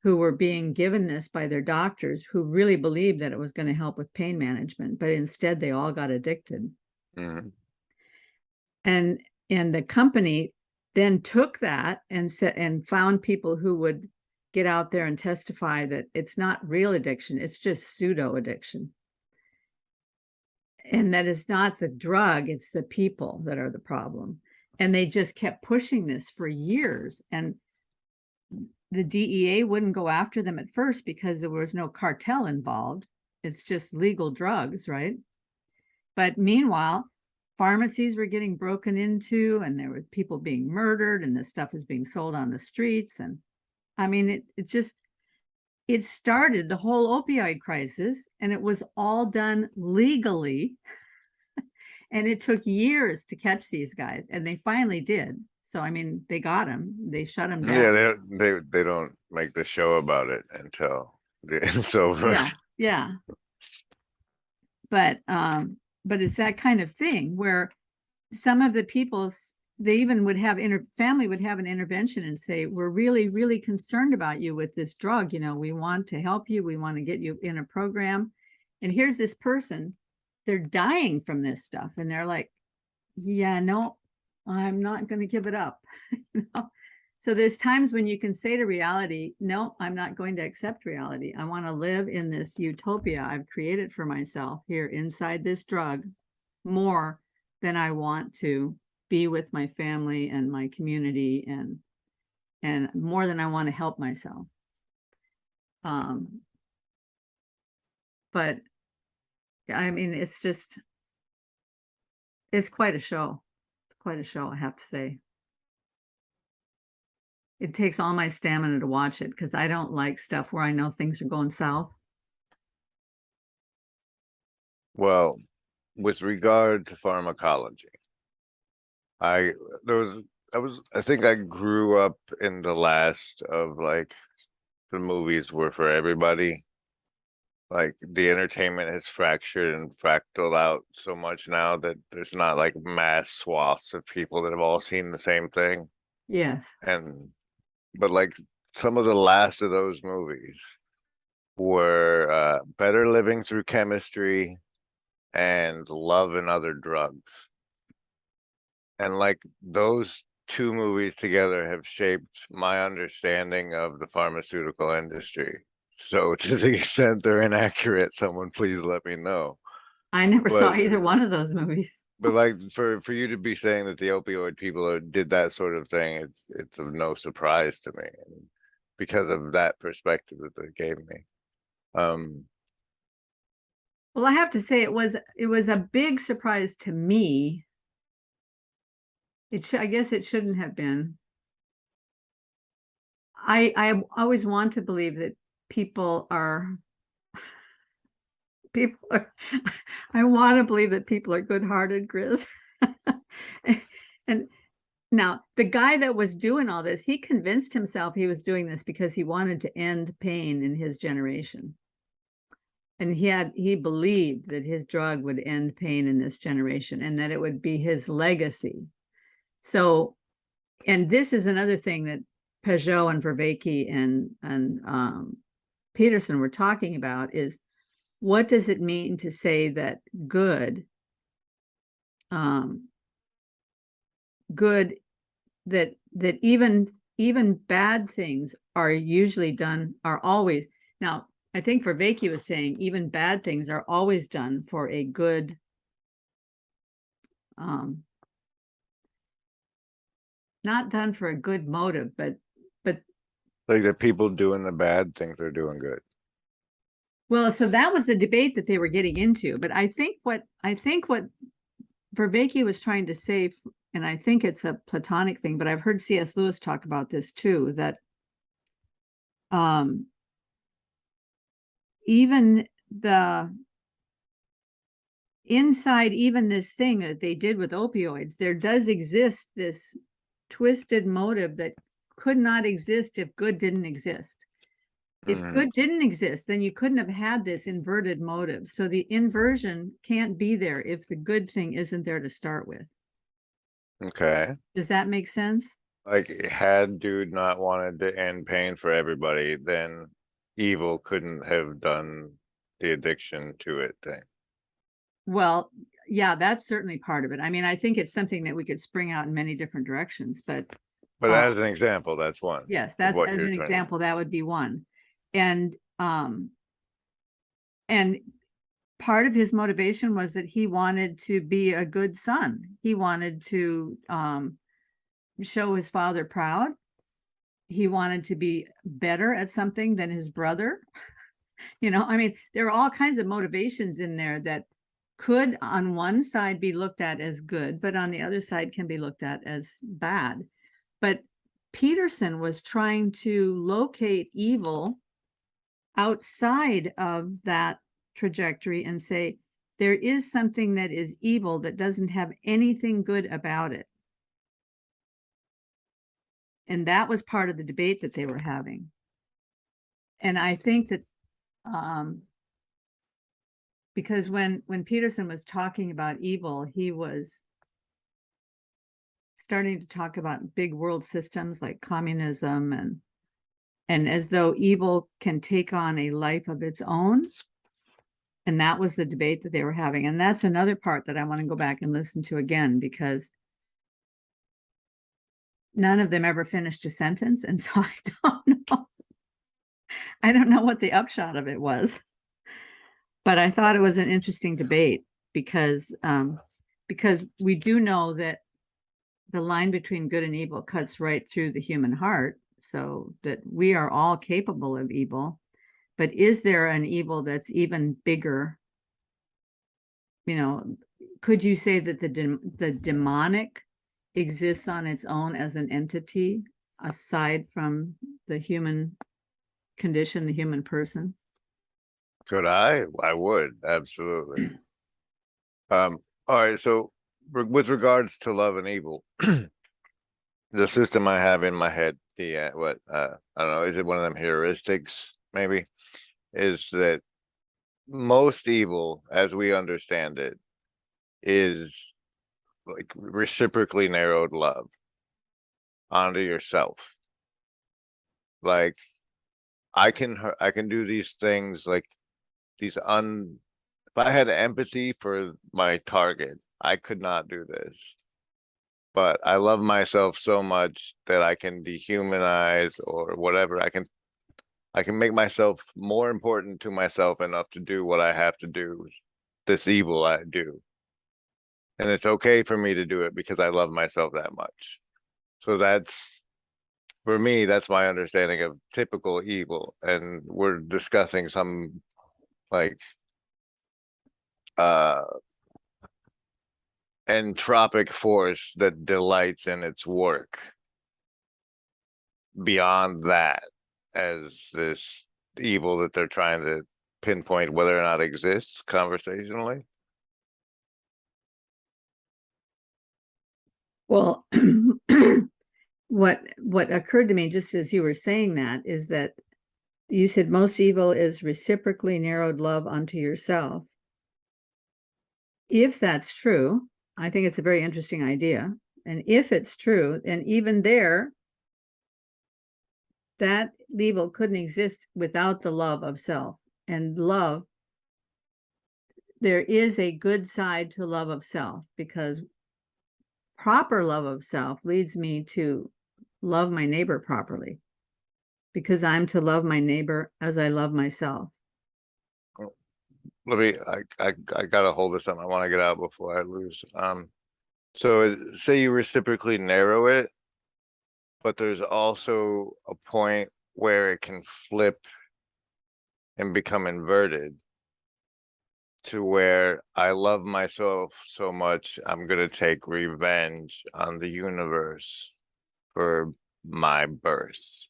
who were being given this by their doctors who really believed that it was going to help with pain management, but instead they all got addicted. Mm-hmm. And the company then took that and found people who would get out there and testify that it's not real addiction, it's just pseudo addiction. And that it's not the drug, it's the people that are the problem. And they just kept pushing this for years. And the DEA wouldn't go after them at first because there was no cartel involved. It's just legal drugs, right? But meanwhile, pharmacies were getting broken into and there were people being murdered and this stuff is being sold on the streets. And I mean, it started the whole opioid crisis, and it was all done legally. And it took years to catch these guys, and they finally did. So, I mean, they got him, they shut him down. Yeah, they don't make the show about it until it's over. Yeah. But it's that kind of thing where some of the people, they even would have family would have an intervention and say, we're really, really concerned about you with this drug. You know, we want to help you. We want to get you in a program. And here's this person, they're dying from this stuff. And they're like, yeah, no, I'm not going to give it up. You know? So there's times when you can say to reality, no, I'm not going to accept reality. I want to live in this utopia I've created for myself here inside this drug more than I want to be with my family and my community, and more than I want to help myself. But I mean, it's quite a show. It's quite a show, I have to say. It takes all my stamina to watch it because I don't like stuff where I know things are going south. Well, with regard to pharmacology, I think I grew up in the last of like the movies were for everybody. Like the entertainment has fractured and fractaled out so much now that there's not like mass swaths of people that have all seen the same thing. Yes. But like some of the last of those movies were Better Living Through Chemistry and Love and Other Drugs. And like those two movies together have shaped my understanding of the pharmaceutical industry. So to the extent they're inaccurate, someone please let me know. I never saw either one of those movies. But like for you to be saying that the opioid people did that sort of thing, it's of no surprise to me, because of that perspective that they gave me. Well, I have to say it was a big surprise to me. I guess it shouldn't have been. I always want to believe that people are I want to believe that people are good-hearted, Griz. And now the guy that was doing all this, he convinced himself he was doing this because he wanted to end pain in his generation. And he believed that his drug would end pain in this generation and that it would be his legacy. So, and this is another thing that Pageau and Vervaeke and Peterson were talking about is, what does it mean to say that good that even bad things are usually done, are always, now I think Vervaeke was saying even bad things are always done for a good, not done for a good motive, but Like the people doing the bad things are doing good. well, so that was the debate that they were getting into. But I think what Vervaeke was trying to say, and I think it's a Platonic thing, but I've heard C.S. Lewis talk about this too, that even the inside, even this thing that they did with opioids, there does exist this twisted motive that could not exist if good didn't exist. If good didn't exist, then you couldn't have had this inverted motive. So the inversion can't be there if the good thing isn't there to start with. Okay. Does that make sense? Like had dude not wanted to end pain for everybody, then evil couldn't have done the addiction to it thing. Well, yeah, that's certainly part of it. I mean, I think it's something that we could spring out in many different directions, but But as an example, that's one. yes, of that's what as you're an trying- example, that would be one. And part of his motivation was that he wanted to be a good son. He wanted to show his father proud. He wanted to be better at something than his brother. You know, I mean, there are all kinds of motivations in there that could on one side be looked at as good, but on the other side can be looked at as bad. But Peterson was trying to locate evil outside of that trajectory and say, there is something that is evil that doesn't have anything good about it. And that was part of the debate that they were having. And I think that because when Peterson was talking about evil, he was starting to talk about big world systems like communism and as though evil can take on a life of its own. And that was the debate that they were having. And that's another part that I want to go back and listen to again, because none of them ever finished a sentence. And so I don't know. I don't know what the upshot of it was. But I thought it was an interesting debate because we do know that the line between good and evil cuts right through the human heart, so that we are all capable of evil. But is there an evil that's even bigger? You know, could you say that the demonic exists on its own as an entity aside from the human condition, the human person? Could I? I would, absolutely. All right, so with regards to love and evil, the system I have in my head, I don't know, is it one of them heuristics, maybe? Is that most evil, as we understand it, is like reciprocally narrowed love onto yourself. Like I can do these things like if I had empathy for my target, I could not do this. But I love myself so much that I can dehumanize or whatever. I can make myself more important to myself enough to do what I have to do, this evil I do. And it's okay for me to do it because I love myself that much. So for me, that's my understanding of typical evil. And we're discussing some like entropic force that delights in its work beyond that as this evil that they're trying to pinpoint whether or not exists conversationally. Well, what occurred to me just as you were saying that is that you said most evil is reciprocally narrowed love unto yourself. If that's true, I think it's a very interesting idea. And if it's true, then even there, that evil couldn't exist without the love of self. And love, there is a good side to love of self, because proper love of self leads me to love my neighbor properly, because I'm to love my neighbor as I love myself. I gotta hold this up. I want to get out before I lose. So say you reciprocally narrow it, but there's also a point where it can flip and become inverted to where I love myself so much, I'm gonna take revenge on the universe for my birth,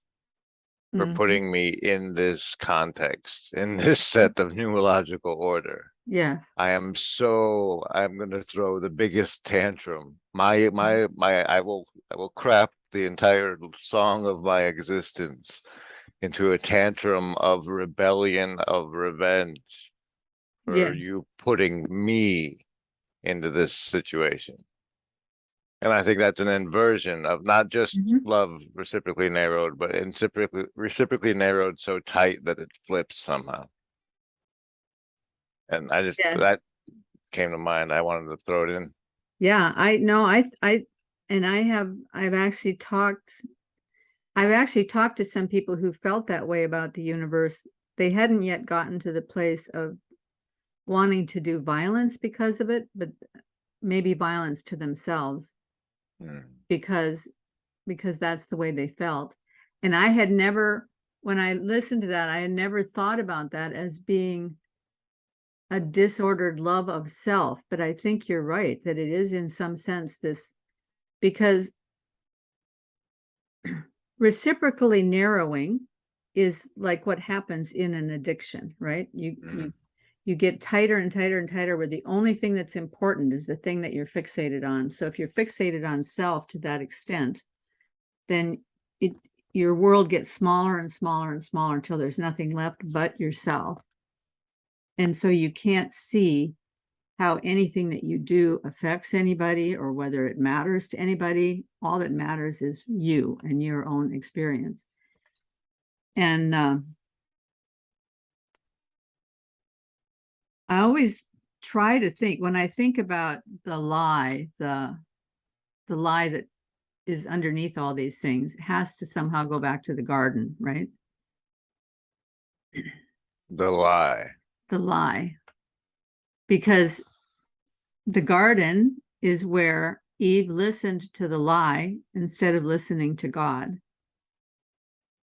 for Mhm. putting me in this context, in this set of numerological order. Yes. I'm gonna throw the biggest tantrum. I will crap the entire song of my existence into a tantrum of rebellion, of revenge for Yes. you putting me into this situation. And I think that's an inversion of not just Mhm. love reciprocally narrowed, but reciprocally narrowed so tight that it flips somehow. And Yes. that came to mind. I wanted to throw it in. Yeah, I know. And I've actually talked to some people who felt that way about the universe. They hadn't yet gotten to the place of wanting to do violence because of it, but maybe violence to themselves because that's the way they felt. And I had never, when I listened to that, I had never thought about that as being a disordered love of self. But I think you're right that it is in some sense this, because reciprocally narrowing is like what happens in an addiction, right? You get tighter and tighter and tighter, where the only thing that's important is the thing that you're fixated on. So if you're fixated on self to that extent, then your world gets smaller and smaller and smaller until there's nothing left but yourself. And so you can't see how anything that you do affects anybody or whether it matters to anybody. All that matters is you and your own experience. And I always try to think, when I think about the lie that is underneath all these things, has to somehow go back to the garden, right? The lie. The lie. Because the garden is where Eve listened to the lie instead of listening to God.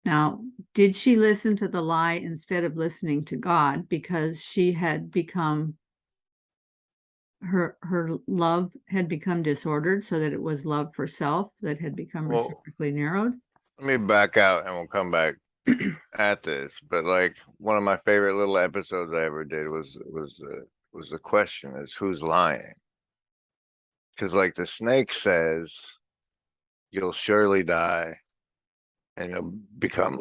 Now, did she listen to the lie instead of listening to God because she had become, her love had become disordered, so that it was love for self that had become Well, reciprocally narrowed? let me back out and we'll come back at this. But like one of my favorite little episodes I ever did was the question is who's lying? Because like the snake says, you'll surely die and you'll become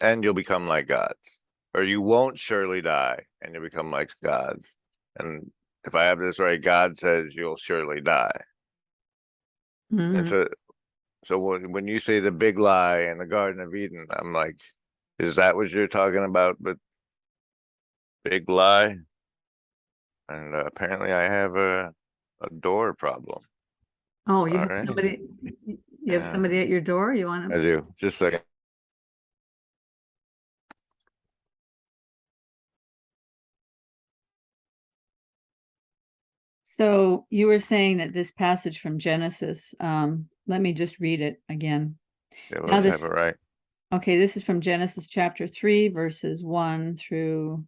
and you'll become like gods, or you won't surely die and you'll become like gods. And if I have this right, God says you'll surely die. And Mhm. so when you say the big lie in the Garden of Eden, I'm like, is that what you're talking about? But big lie? And apparently I have a door problem. Oh, you All have right. somebody, you have Yeah, somebody at your door? You want I to? do. Just a second. So you were saying that this passage from Genesis, let me just read it again. Yeah, Now let's have it this, right. okay, this is from Genesis chapter 3, verses 1 through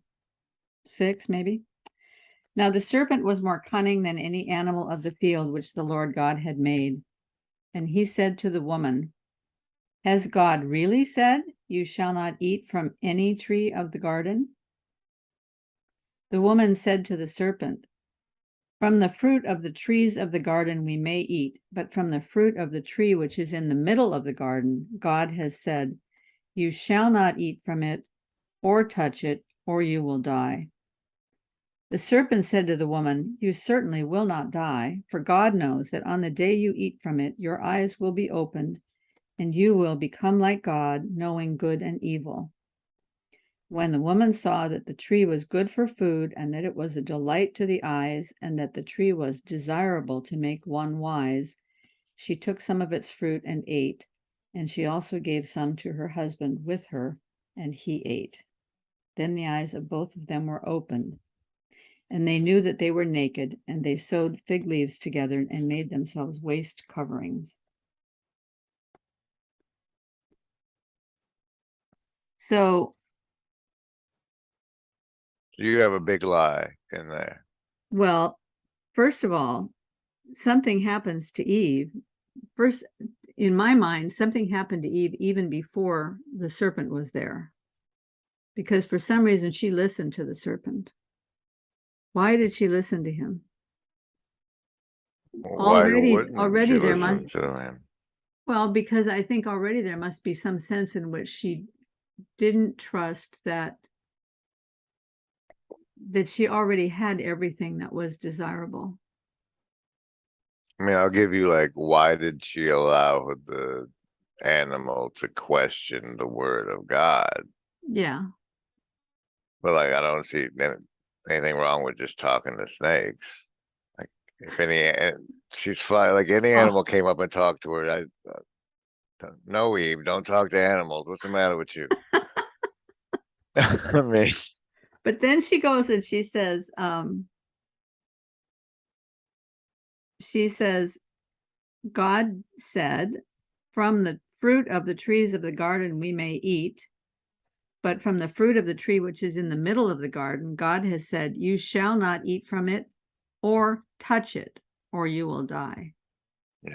6, maybe. Now the serpent was more cunning than any animal of the field which the Lord God had made. And he said to the woman, has God really said, you shall not eat from any tree of the garden? The woman said to the serpent, from the fruit of the trees of the garden we may eat, but from the fruit of the tree which is in the middle of the garden, God has said, you shall not eat from it or touch it, or you will die. The serpent said to the woman, you certainly will not die, for God knows that on the day you eat from it, your eyes will be opened, and you will become like God, knowing good and evil. When the woman saw that the tree was good for food, and that it was a delight to the eyes, and that the tree was desirable to make one wise, she took some of its fruit and ate, and she also gave some to her husband with her, and he ate. Then the eyes of both of them were opened, And they knew that they were naked, and they sewed fig leaves together and made themselves waist coverings. So, You have a big lie in there. well, first of all, something happens to Eve. First, in my mind, something happened to Eve even before the serpent was there. Because for some reason she listened to the serpent. Why did she listen to him? Why wouldn't she Already there listen must, to him? well, because I think already there must be some sense in which she didn't trust that she already had everything that was desirable. I mean, I'll give you like, why did she allow the animal to question the word of God? Yeah. But like, I don't see anything wrong with just talking to snakes. Like, if she's fine. Like any animal came up and talked to her, no, Eve, don't talk to animals. What's the matter with you? I mean, But then she goes and she says, God said, from the fruit of the trees of the garden we may eat, but from the fruit of the tree which is in the middle of the garden, God has said, you shall not eat from it or touch it, or you will die.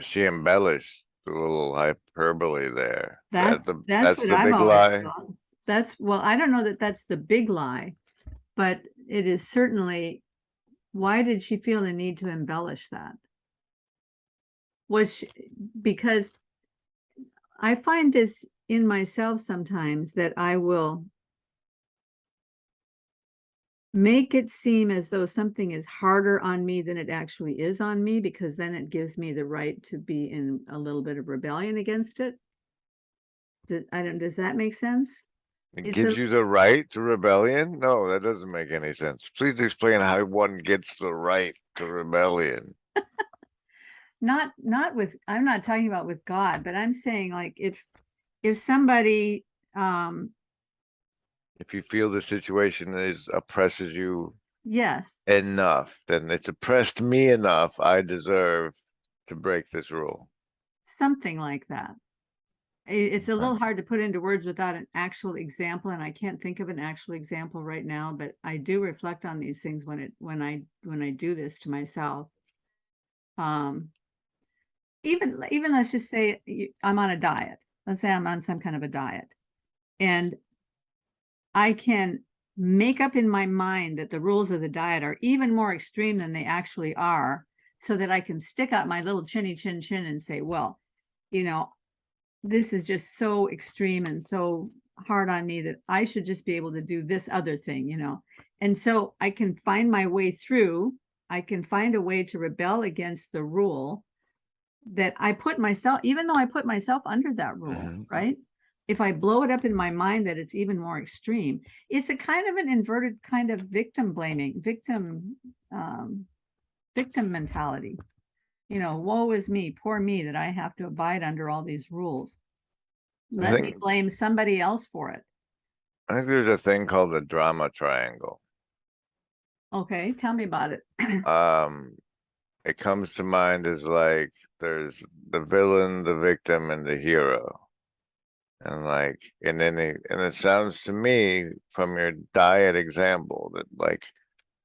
she embellished the little hyperbole there. That's That's what the I've big always lie. thought. Well, I don't know that that's the big lie, but it is certainly, why did she feel the need to embellish that? Because I find this in myself sometimes, that I will make it seem as though something is harder on me than it actually is on me, because then it gives me the right to be in a little bit of rebellion against it. Does that make sense? It gives you the right to rebellion? No, that doesn't make any sense. Please explain how one gets the right to rebellion. Not with, I'm not talking about with God, but I'm saying, like, if somebody, If you feel the situation oppresses you yes, enough, then it's oppressed me enough, I deserve to break this rule. something like that. It's a Okay. little hard to put into words without an actual example, and I can't think of an actual example right now, but I do reflect on these things when I do this to myself. Even let's just say I'm on a diet. Let's say I'm on some kind of a diet, and I can make up in my mind that the rules of the diet are even more extreme than they actually are, so that I can stick out my little chinny chin chin and say, well, this is just so extreme and so hard on me that I should just be able to do this other thing, And so I can find my way through. I can find a way to rebel against the rule that I put myself, even though I put myself under that rule, right? If I blow it up in my mind that it's even more extreme, it's a kind of an inverted kind of victim blaming, victim mentality. Woe is me, poor me, that I have to abide under all these rules. Let me blame somebody else for it. I think there's a thing called the drama triangle. Okay, tell me about it. It comes to mind as like there's the villain, the victim, and the hero. And like and it sounds to me from your diet example that like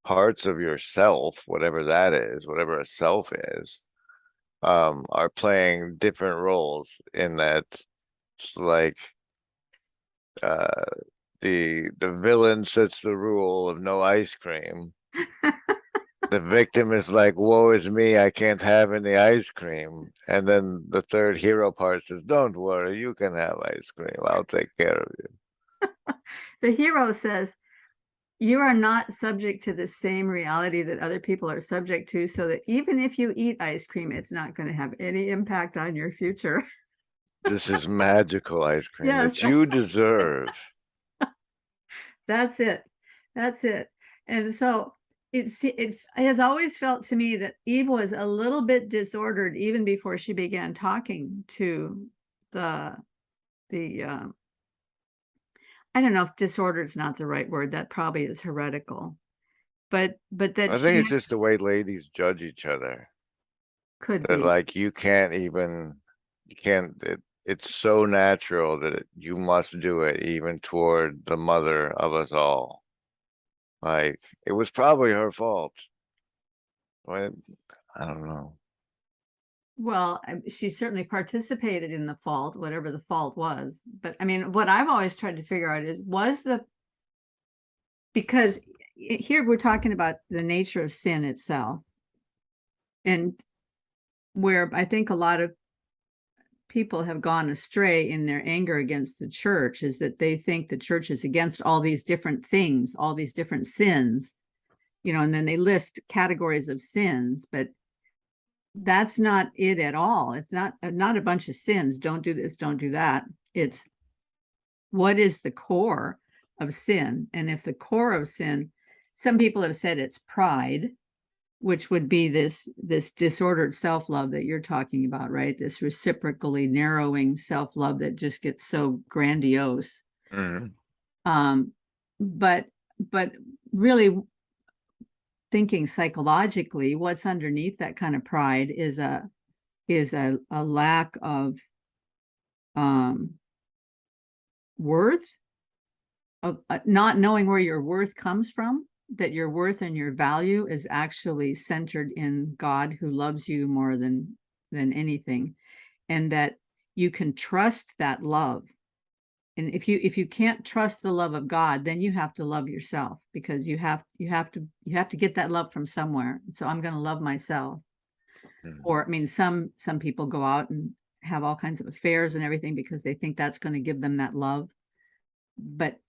parts of yourself, whatever that is, whatever a self is, are playing different roles in that. It's like the villain sets the rule of no ice cream. The victim is like, woe is me, I can't have any ice cream. And then the third hero part says, don't worry, you can have ice cream, I'll take care of you. The hero says, you are not subject to the same reality that other people are subject to, so that even if you eat ice cream, it's not going to have any impact on your future. This is magical ice cream Yes. that you deserve. That's it. And so it has always felt to me that Eve was a little bit disordered even before she began talking to the I don't know if disordered is not the right word. That probably is heretical. but that I she think it's just the way ladies judge each other. could That be. like you can't, it's so natural that you must do it even toward the mother of us all. Like, it was probably her fault. But I don't know. Well, she certainly participated in the fault, whatever the fault was. But I mean, what I've always tried to figure out is, because here we're talking about the nature of sin itself. And where I think a lot of people have gone astray in their anger against the church is that they think the church is against all these different things, all these different sins, and then they list categories of sins, but that's not it at all. It's not a bunch of sins. Don't do this, don't do that. It's what is the core of sin. And if the core of sin, some people have said it's pride, which would be this disordered self-love that you're talking about, right? This reciprocally narrowing self-love that just gets so grandiose. Mhm. But really thinking psychologically, what's underneath that kind of pride is a lack of worth, of not knowing where your worth comes from, that your worth and your value is actually centered in God, who loves you more than anything, and that you can trust that love. And if you can't trust the love of God, then you have to love yourself, because you have to get that love from somewhere. So I'm going to love myself. Mhm. Or I mean, some people go out and have all kinds of affairs and everything because they think that's going to give them that love. But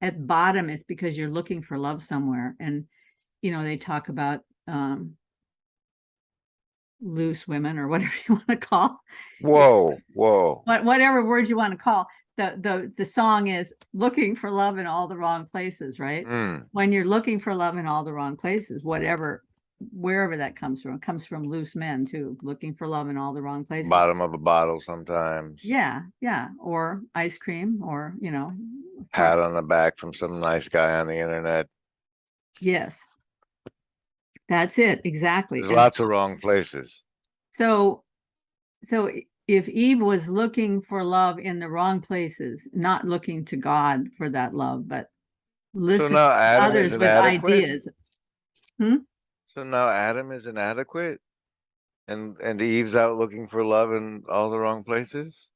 at bottom, it's because you're looking for love somewhere. And they talk about loose women, or whatever you want to call. Whoa. Whatever word you want to call. The song is looking for love in all the wrong places, right? Mm. When you're looking for love in all the wrong places, wherever that comes from, it comes from loose men too, looking for love in all the wrong places. Bottom of a bottle sometimes. Yeah, or ice cream, or Pat on the back from some nice guy on the internet. Yes, that's it, exactly. There's And lots of wrong places. so if Eve was looking for love in the wrong places, not looking to God for that love, but So listening now to Adam others is with inadequate. ideas. So now Adam is inadequate, and Eve's out looking for love in all the wrong places.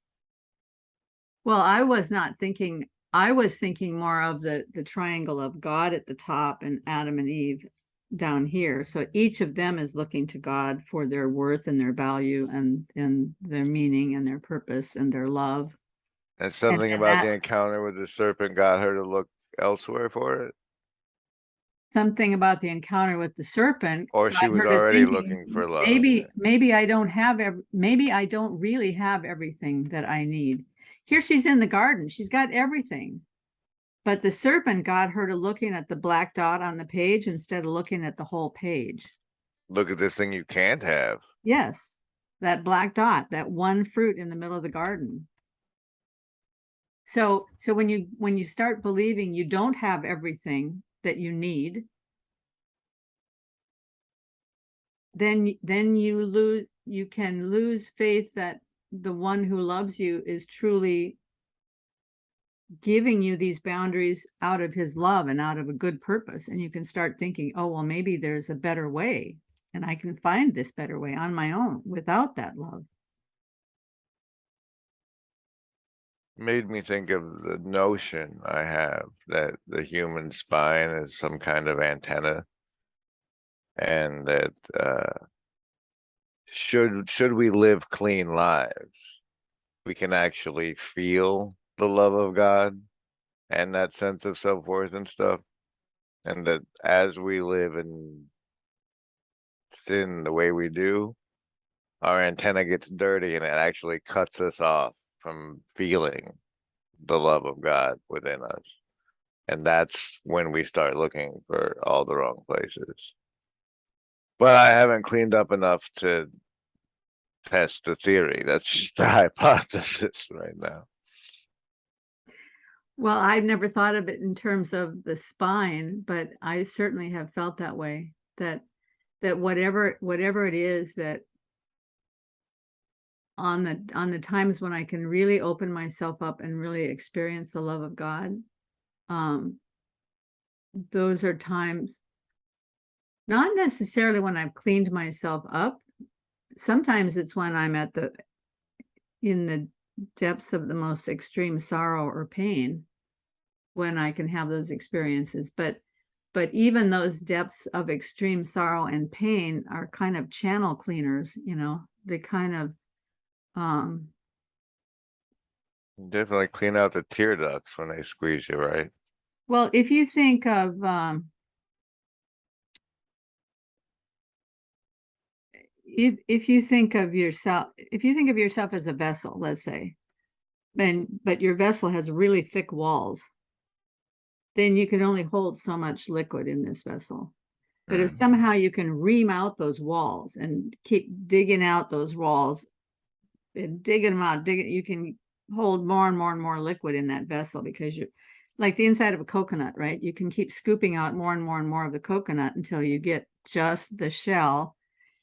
Well, I was not thinking. I was thinking more of the triangle of God at the top and Adam and Eve down here. So each of them is looking to God for their worth and their value and their meaning and their purpose and their love. And something And about that the encounter with the serpent got her to look elsewhere for it. something about the encounter with the serpent Or she got was her to already thinking, looking for love. maybe I don't have maybe I don't really have everything that I need. Here she's in the garden. She's got everything. But the serpent got her to looking at the black dot on the page instead of looking at the whole page. Look at this thing you can't have. Yes, that black dot, that one fruit in the middle of the garden. So when you start believing you don't have everything that you need, then you can lose faith that the one who loves you is truly giving you these boundaries out of his love and out of a good purpose. And you can start thinking, oh, well, maybe there's a better way, and I can find this better way on my own without that love. Made me think of the notion I have that the human spine is some kind of antenna, and that should we live clean lives, we can actually feel the love of God and that sense of self-worth and stuff. And that as we live in sin the way we do, our antenna gets dirty and it actually cuts us off from feeling the love of God within us. And that's when we start looking for all the wrong places. But I haven't cleaned up enough to test the theory. That's just the hypothesis right now. Well, I've never thought of it in terms of the spine, but I certainly have felt that way, that whatever it is that on the times when I can really open myself up and really experience the love of God, those are times, not necessarily when I've cleaned myself up. Sometimes it's when I'm in the depths of the most extreme sorrow or pain, when I can have those experiences. But even those depths of extreme sorrow and pain are kind of channel cleaners, they kind of, Definitely clean out the tear ducts when they squeeze you, right? well, if you think of, if you think of yourself as a vessel, let's say, but your vessel has really thick walls, then you can only hold so much liquid in this vessel. But if somehow you can ream out those walls and keep digging out those walls and digging them out, you can hold more and more and more liquid in that vessel, because you're like the inside of a coconut, right? You can keep scooping out more and more and more of the coconut until you get just the shell.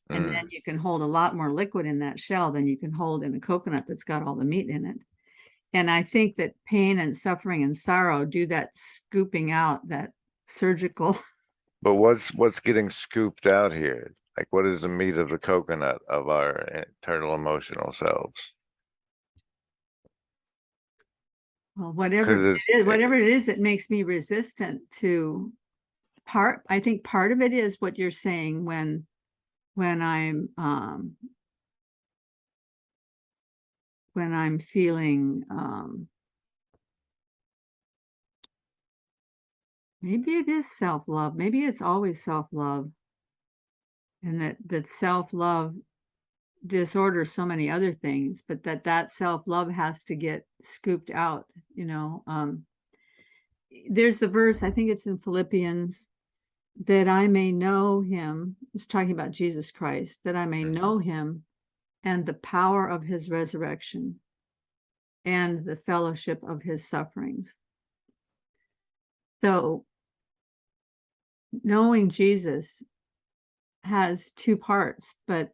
And then you can hold a lot more liquid in that shell than you can hold in a coconut that's got all the meat in it. And I think that pain and suffering and sorrow do that scooping out, that surgical. But what's getting scooped out here? Like, what is the meat of the coconut of our internal emotional selves? Well, 'Cause whatever it is that makes me resistant to I think part of it is what you're saying, when I'm feeling, maybe it is self-love, maybe it's always self-love, and that self-love disorders so many other things, but that self-love has to get scooped out. There's the verse, I think it's in Philippians, that I may know him. It's talking about Jesus Christ, that I may know him and the power of his resurrection and the fellowship of his sufferings. So knowing Jesus has two parts, but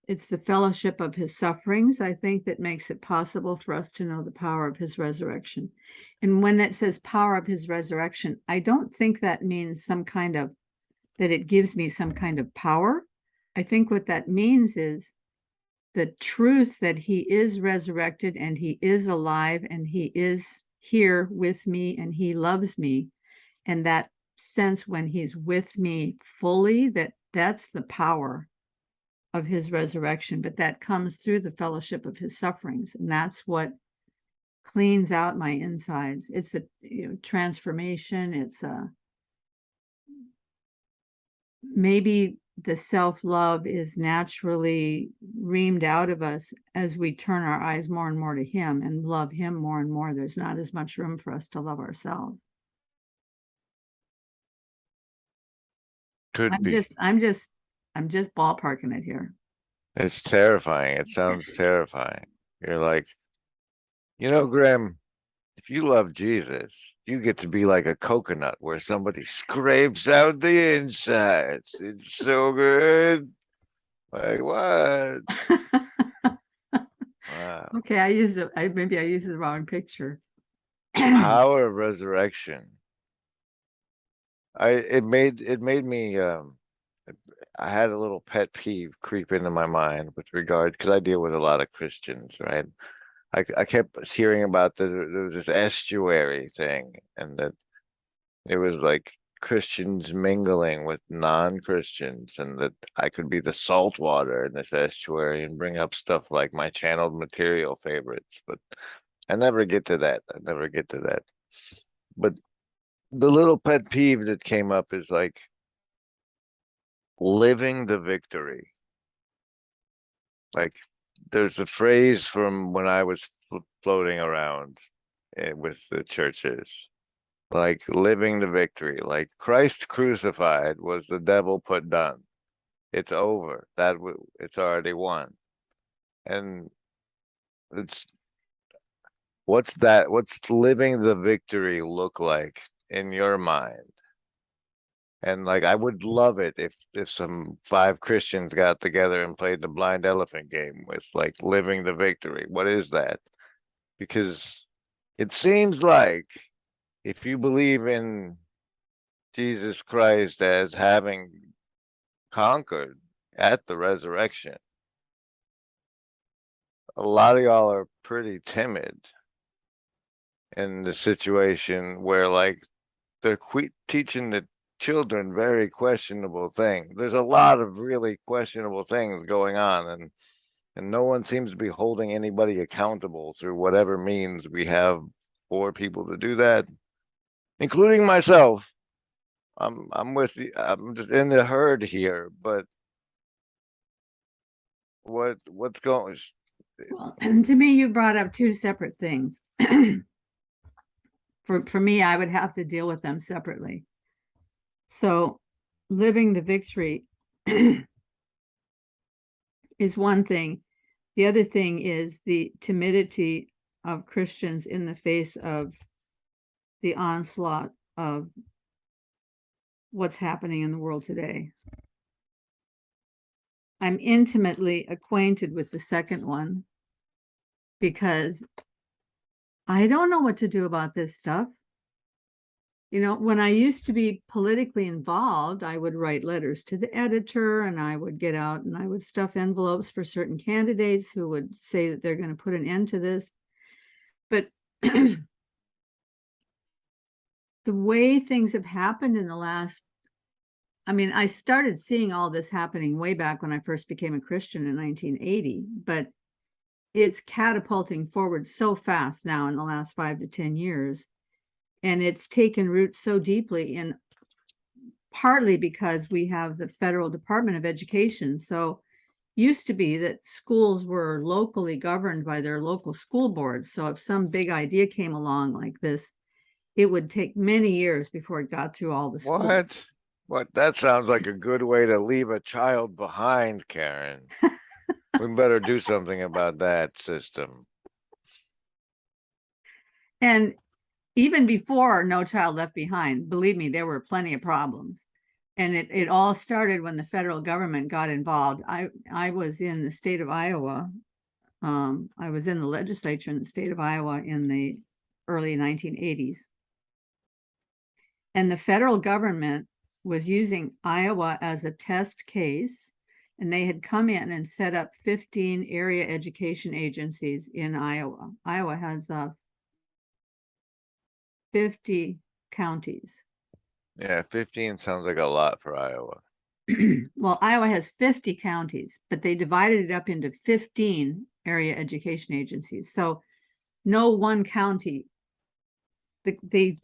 it's the fellowship of his sufferings, I think, that makes it possible for us to know the power of his resurrection. And when it says power of his resurrection, I don't think that means that it gives me some kind of power. I think what that means is the truth that he is resurrected and he is alive and he is here with me and he loves me. And that sense when he's with me fully, that's the power of his resurrection, but that comes through the fellowship of his sufferings. And that's what cleans out my insides. It's a transformation. It's maybe the self-love is naturally reamed out of us as we turn our eyes more and more to him and love him more and more. There's not as much room for us to love ourselves. could be. I'm just ballparking it here. It's terrifying. It sounds terrifying. You're like, Grim, if you love Jesus, you get to be like a coconut where somebody scrapes out the insides. It's so good. Like, what? Wow. Okay, maybe I used the wrong picture. Power of resurrection. It made me I had a little pet peeve creep into my mind with regard, because I deal with a lot of Christians, right? I kept hearing about there was this estuary thing, and that it was like Christians mingling with non-Christians, and that I could be the salt water in this estuary and bring up stuff like my channeled material favorites. But I never get to that. I never get to that. But the little pet peeve that came up is like living the victory. Like, there's a phrase from when I was floating around with the churches, like living the victory, like Christ crucified was the devil put down. It's over. It's already won. And What's that? What's living the victory look like in your mind? And like, I would love it if some 5 Christians got together and played the blind elephant game with like living the victory. What is that? Because it seems like if you believe in Jesus Christ as having conquered at the resurrection, a lot of y'all are pretty timid in the situation where like they're teaching the children very questionable things. There's a lot of really questionable things going on, and no one seems to be holding anybody accountable through whatever means we have for people to do that, including myself. I'm with you. I'm just in the herd here, but what's going? Well, to me, you brought up two separate things. For me, I would have to deal with them separately. So living the victory is one thing. The other thing is the timidity of Christians in the face of the onslaught of what's happening in the world today. I'm intimately acquainted with the second one because I don't know what to do about this stuff. You know, when I used to be politically involved, I would write letters to the editor and I would get out and I would stuff envelopes for certain candidates who would say that they're going to put an end to this. But the way things have happened in the last, I mean, I started seeing all this happening way back when I first became a Christian in 1980, but it's catapulting forward so fast now in the last 5 to 10 years. And it's taken root so deeply, in partly because we have the Federal Department of Education. So used to be that schools were locally governed by their local school boards. So if some big idea came along like this, it would take many years before it got through all the schools. What? That sounds like a good way to leave a child behind, Karen. We better do something about that system. And even before No Child Left Behind, believe me, there were plenty of problems. And it all started when the federal government got involved. I was in the state of Iowa. I was in the legislature in the state of Iowa in the early 1980s. And the federal government was using Iowa as a test case. And they had come in and set up 15 area education agencies in Iowa. Iowa has 50 counties. Yeah, 15 sounds like a lot for Iowa. Well, Iowa has 50 counties, but they divided it up into 15 area education agencies. So no one county, they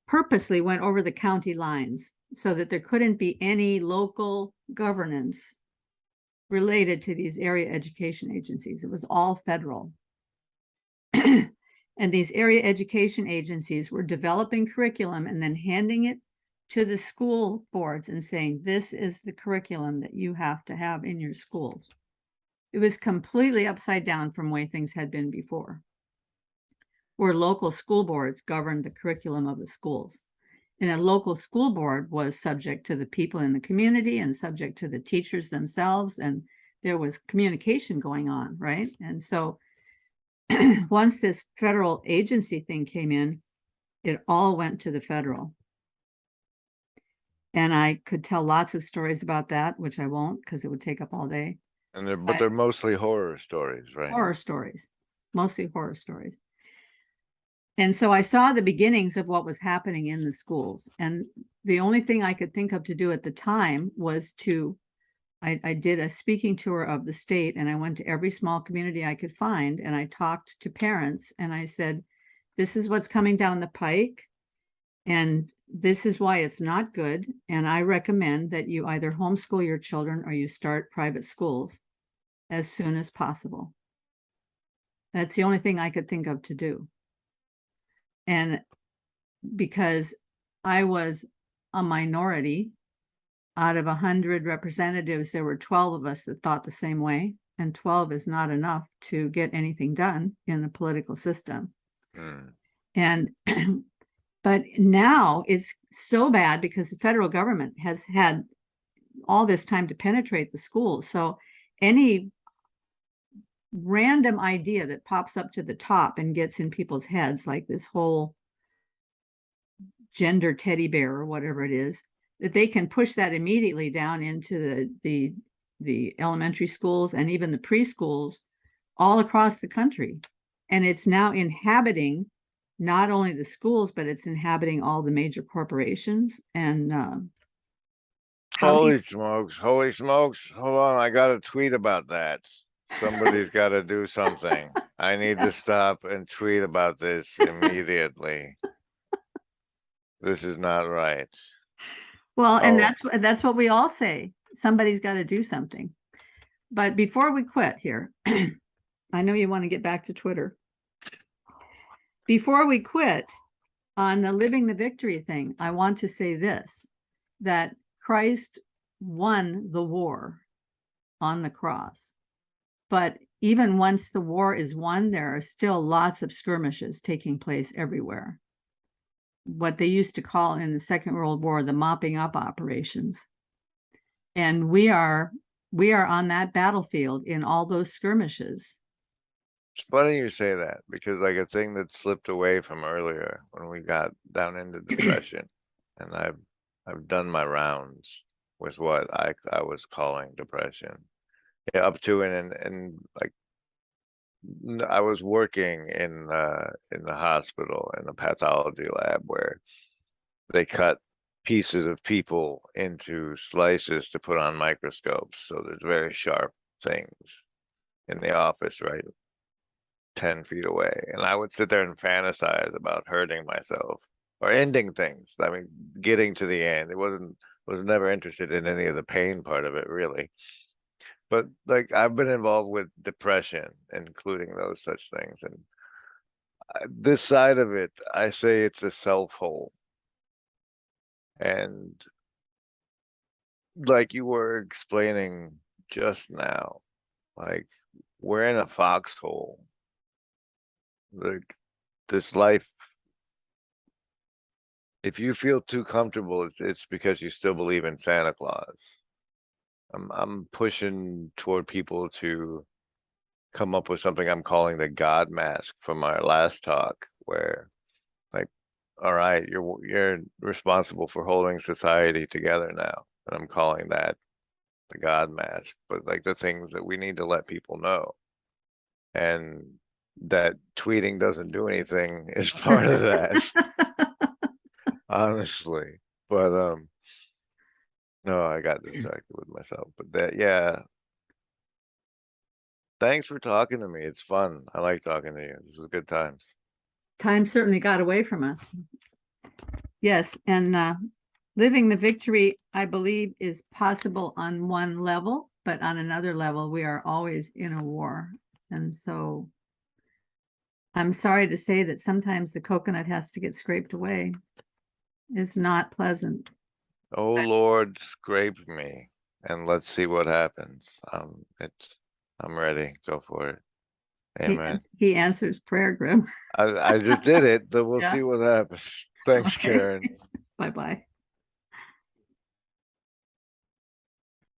purposely went over the county lines so that there couldn't be any local governance related to these area education agencies. It was all federal. And these area education agencies were developing curriculum and then handing it to the school boards and saying, this is the curriculum that you have to have in your schools. It was completely upside down from the way things had been before, where local school boards governed the curriculum of the schools. And a local school board was subject to the people in the community and subject to the teachers themselves. And there was communication going on, right? And so once this federal agency thing came in, it all went to the federal. And I could tell lots of stories about that, which I won't because it would take up all day. And but they're mostly horror stories, right? Horror stories, mostly horror stories. And so I saw the beginnings of what was happening in the schools. And the only thing I could think of to do at the time was I did a speaking tour of the state, and I went to every small community I could find, and I talked to parents, and I said, this is what's coming down the pike, and this is why it's not good. And I recommend that you either homeschool your children or you start private schools as soon as possible. That's the only thing I could think of to do. And because I was a minority, out of 100 representatives, there were 12 of us that thought the same way. And 12 is not enough to get anything done in the political system. Mm. And but now it's so bad because the federal government has had all this time to penetrate the schools. So any random idea that pops up to the top and gets in people's heads, like this whole gender teddy bear or whatever it is, that they can push that immediately down into the elementary schools and even the preschools all across the country. And it's now inhabiting not only the schools, but it's inhabiting all the major corporations. And Holy smokes, holy smokes. Hold on, I got a tweet about that. Somebody's got to do something. I need to stop and tweet about this immediately. This is not right. well, and Oh. that's what we all say. Somebody's got to do something. But before we quit here, I know you want to get back to Twitter. Before we quit on the living the victory thing, I want to say this, that Christ won the war on the cross. But even once the war is won, there are still lots of skirmishes taking place everywhere. What they used to call in the Second World War, the mopping up operations. And we are on that battlefield in all those skirmishes. It's funny you say that because like a thing that slipped away from earlier when we got down into depression, and I've done my rounds with what I was calling depression. Yeah, up to and like I was working in the hospital in the pathology lab where they cut pieces of people into slices to put on microscopes. So there's very sharp things in the office, right? 10 feet away. And I would sit there and fantasize about hurting myself or ending things. I mean, getting to the end. Was never interested in any of the pain part of it, really. But like I've been involved with depression, including those such things. And this side of it, I say it's a self hole. And like you were explaining just now, like we're in a foxhole. Like this life, if you feel too comfortable, it's because you still believe in Santa Claus. I'm pushing toward people to come up with something I'm calling the God mask from our last talk, where like, all right, you're responsible for holding society together now, and I'm calling that the God mask. But like the things that we need to let people know, and that tweeting doesn't do anything is part of that. Honestly. But no, I got distracted with myself. But that, yeah. Thanks for talking to me. It's fun. I like talking to you. This was good times. Time certainly got away from us. Yes, and living the victory, I believe, is possible on one level, but on another level, we are always in a war. And so I'm sorry to say that sometimes the coconut has to get scraped away. It's not pleasant. Oh Lord, scrape me and let's see what happens. I'm ready. Go for it. Amen. He answers prayer, Grim. I just did it, so we'll Yeah. see what happens. Thanks, Okay. Karen. Bye-bye.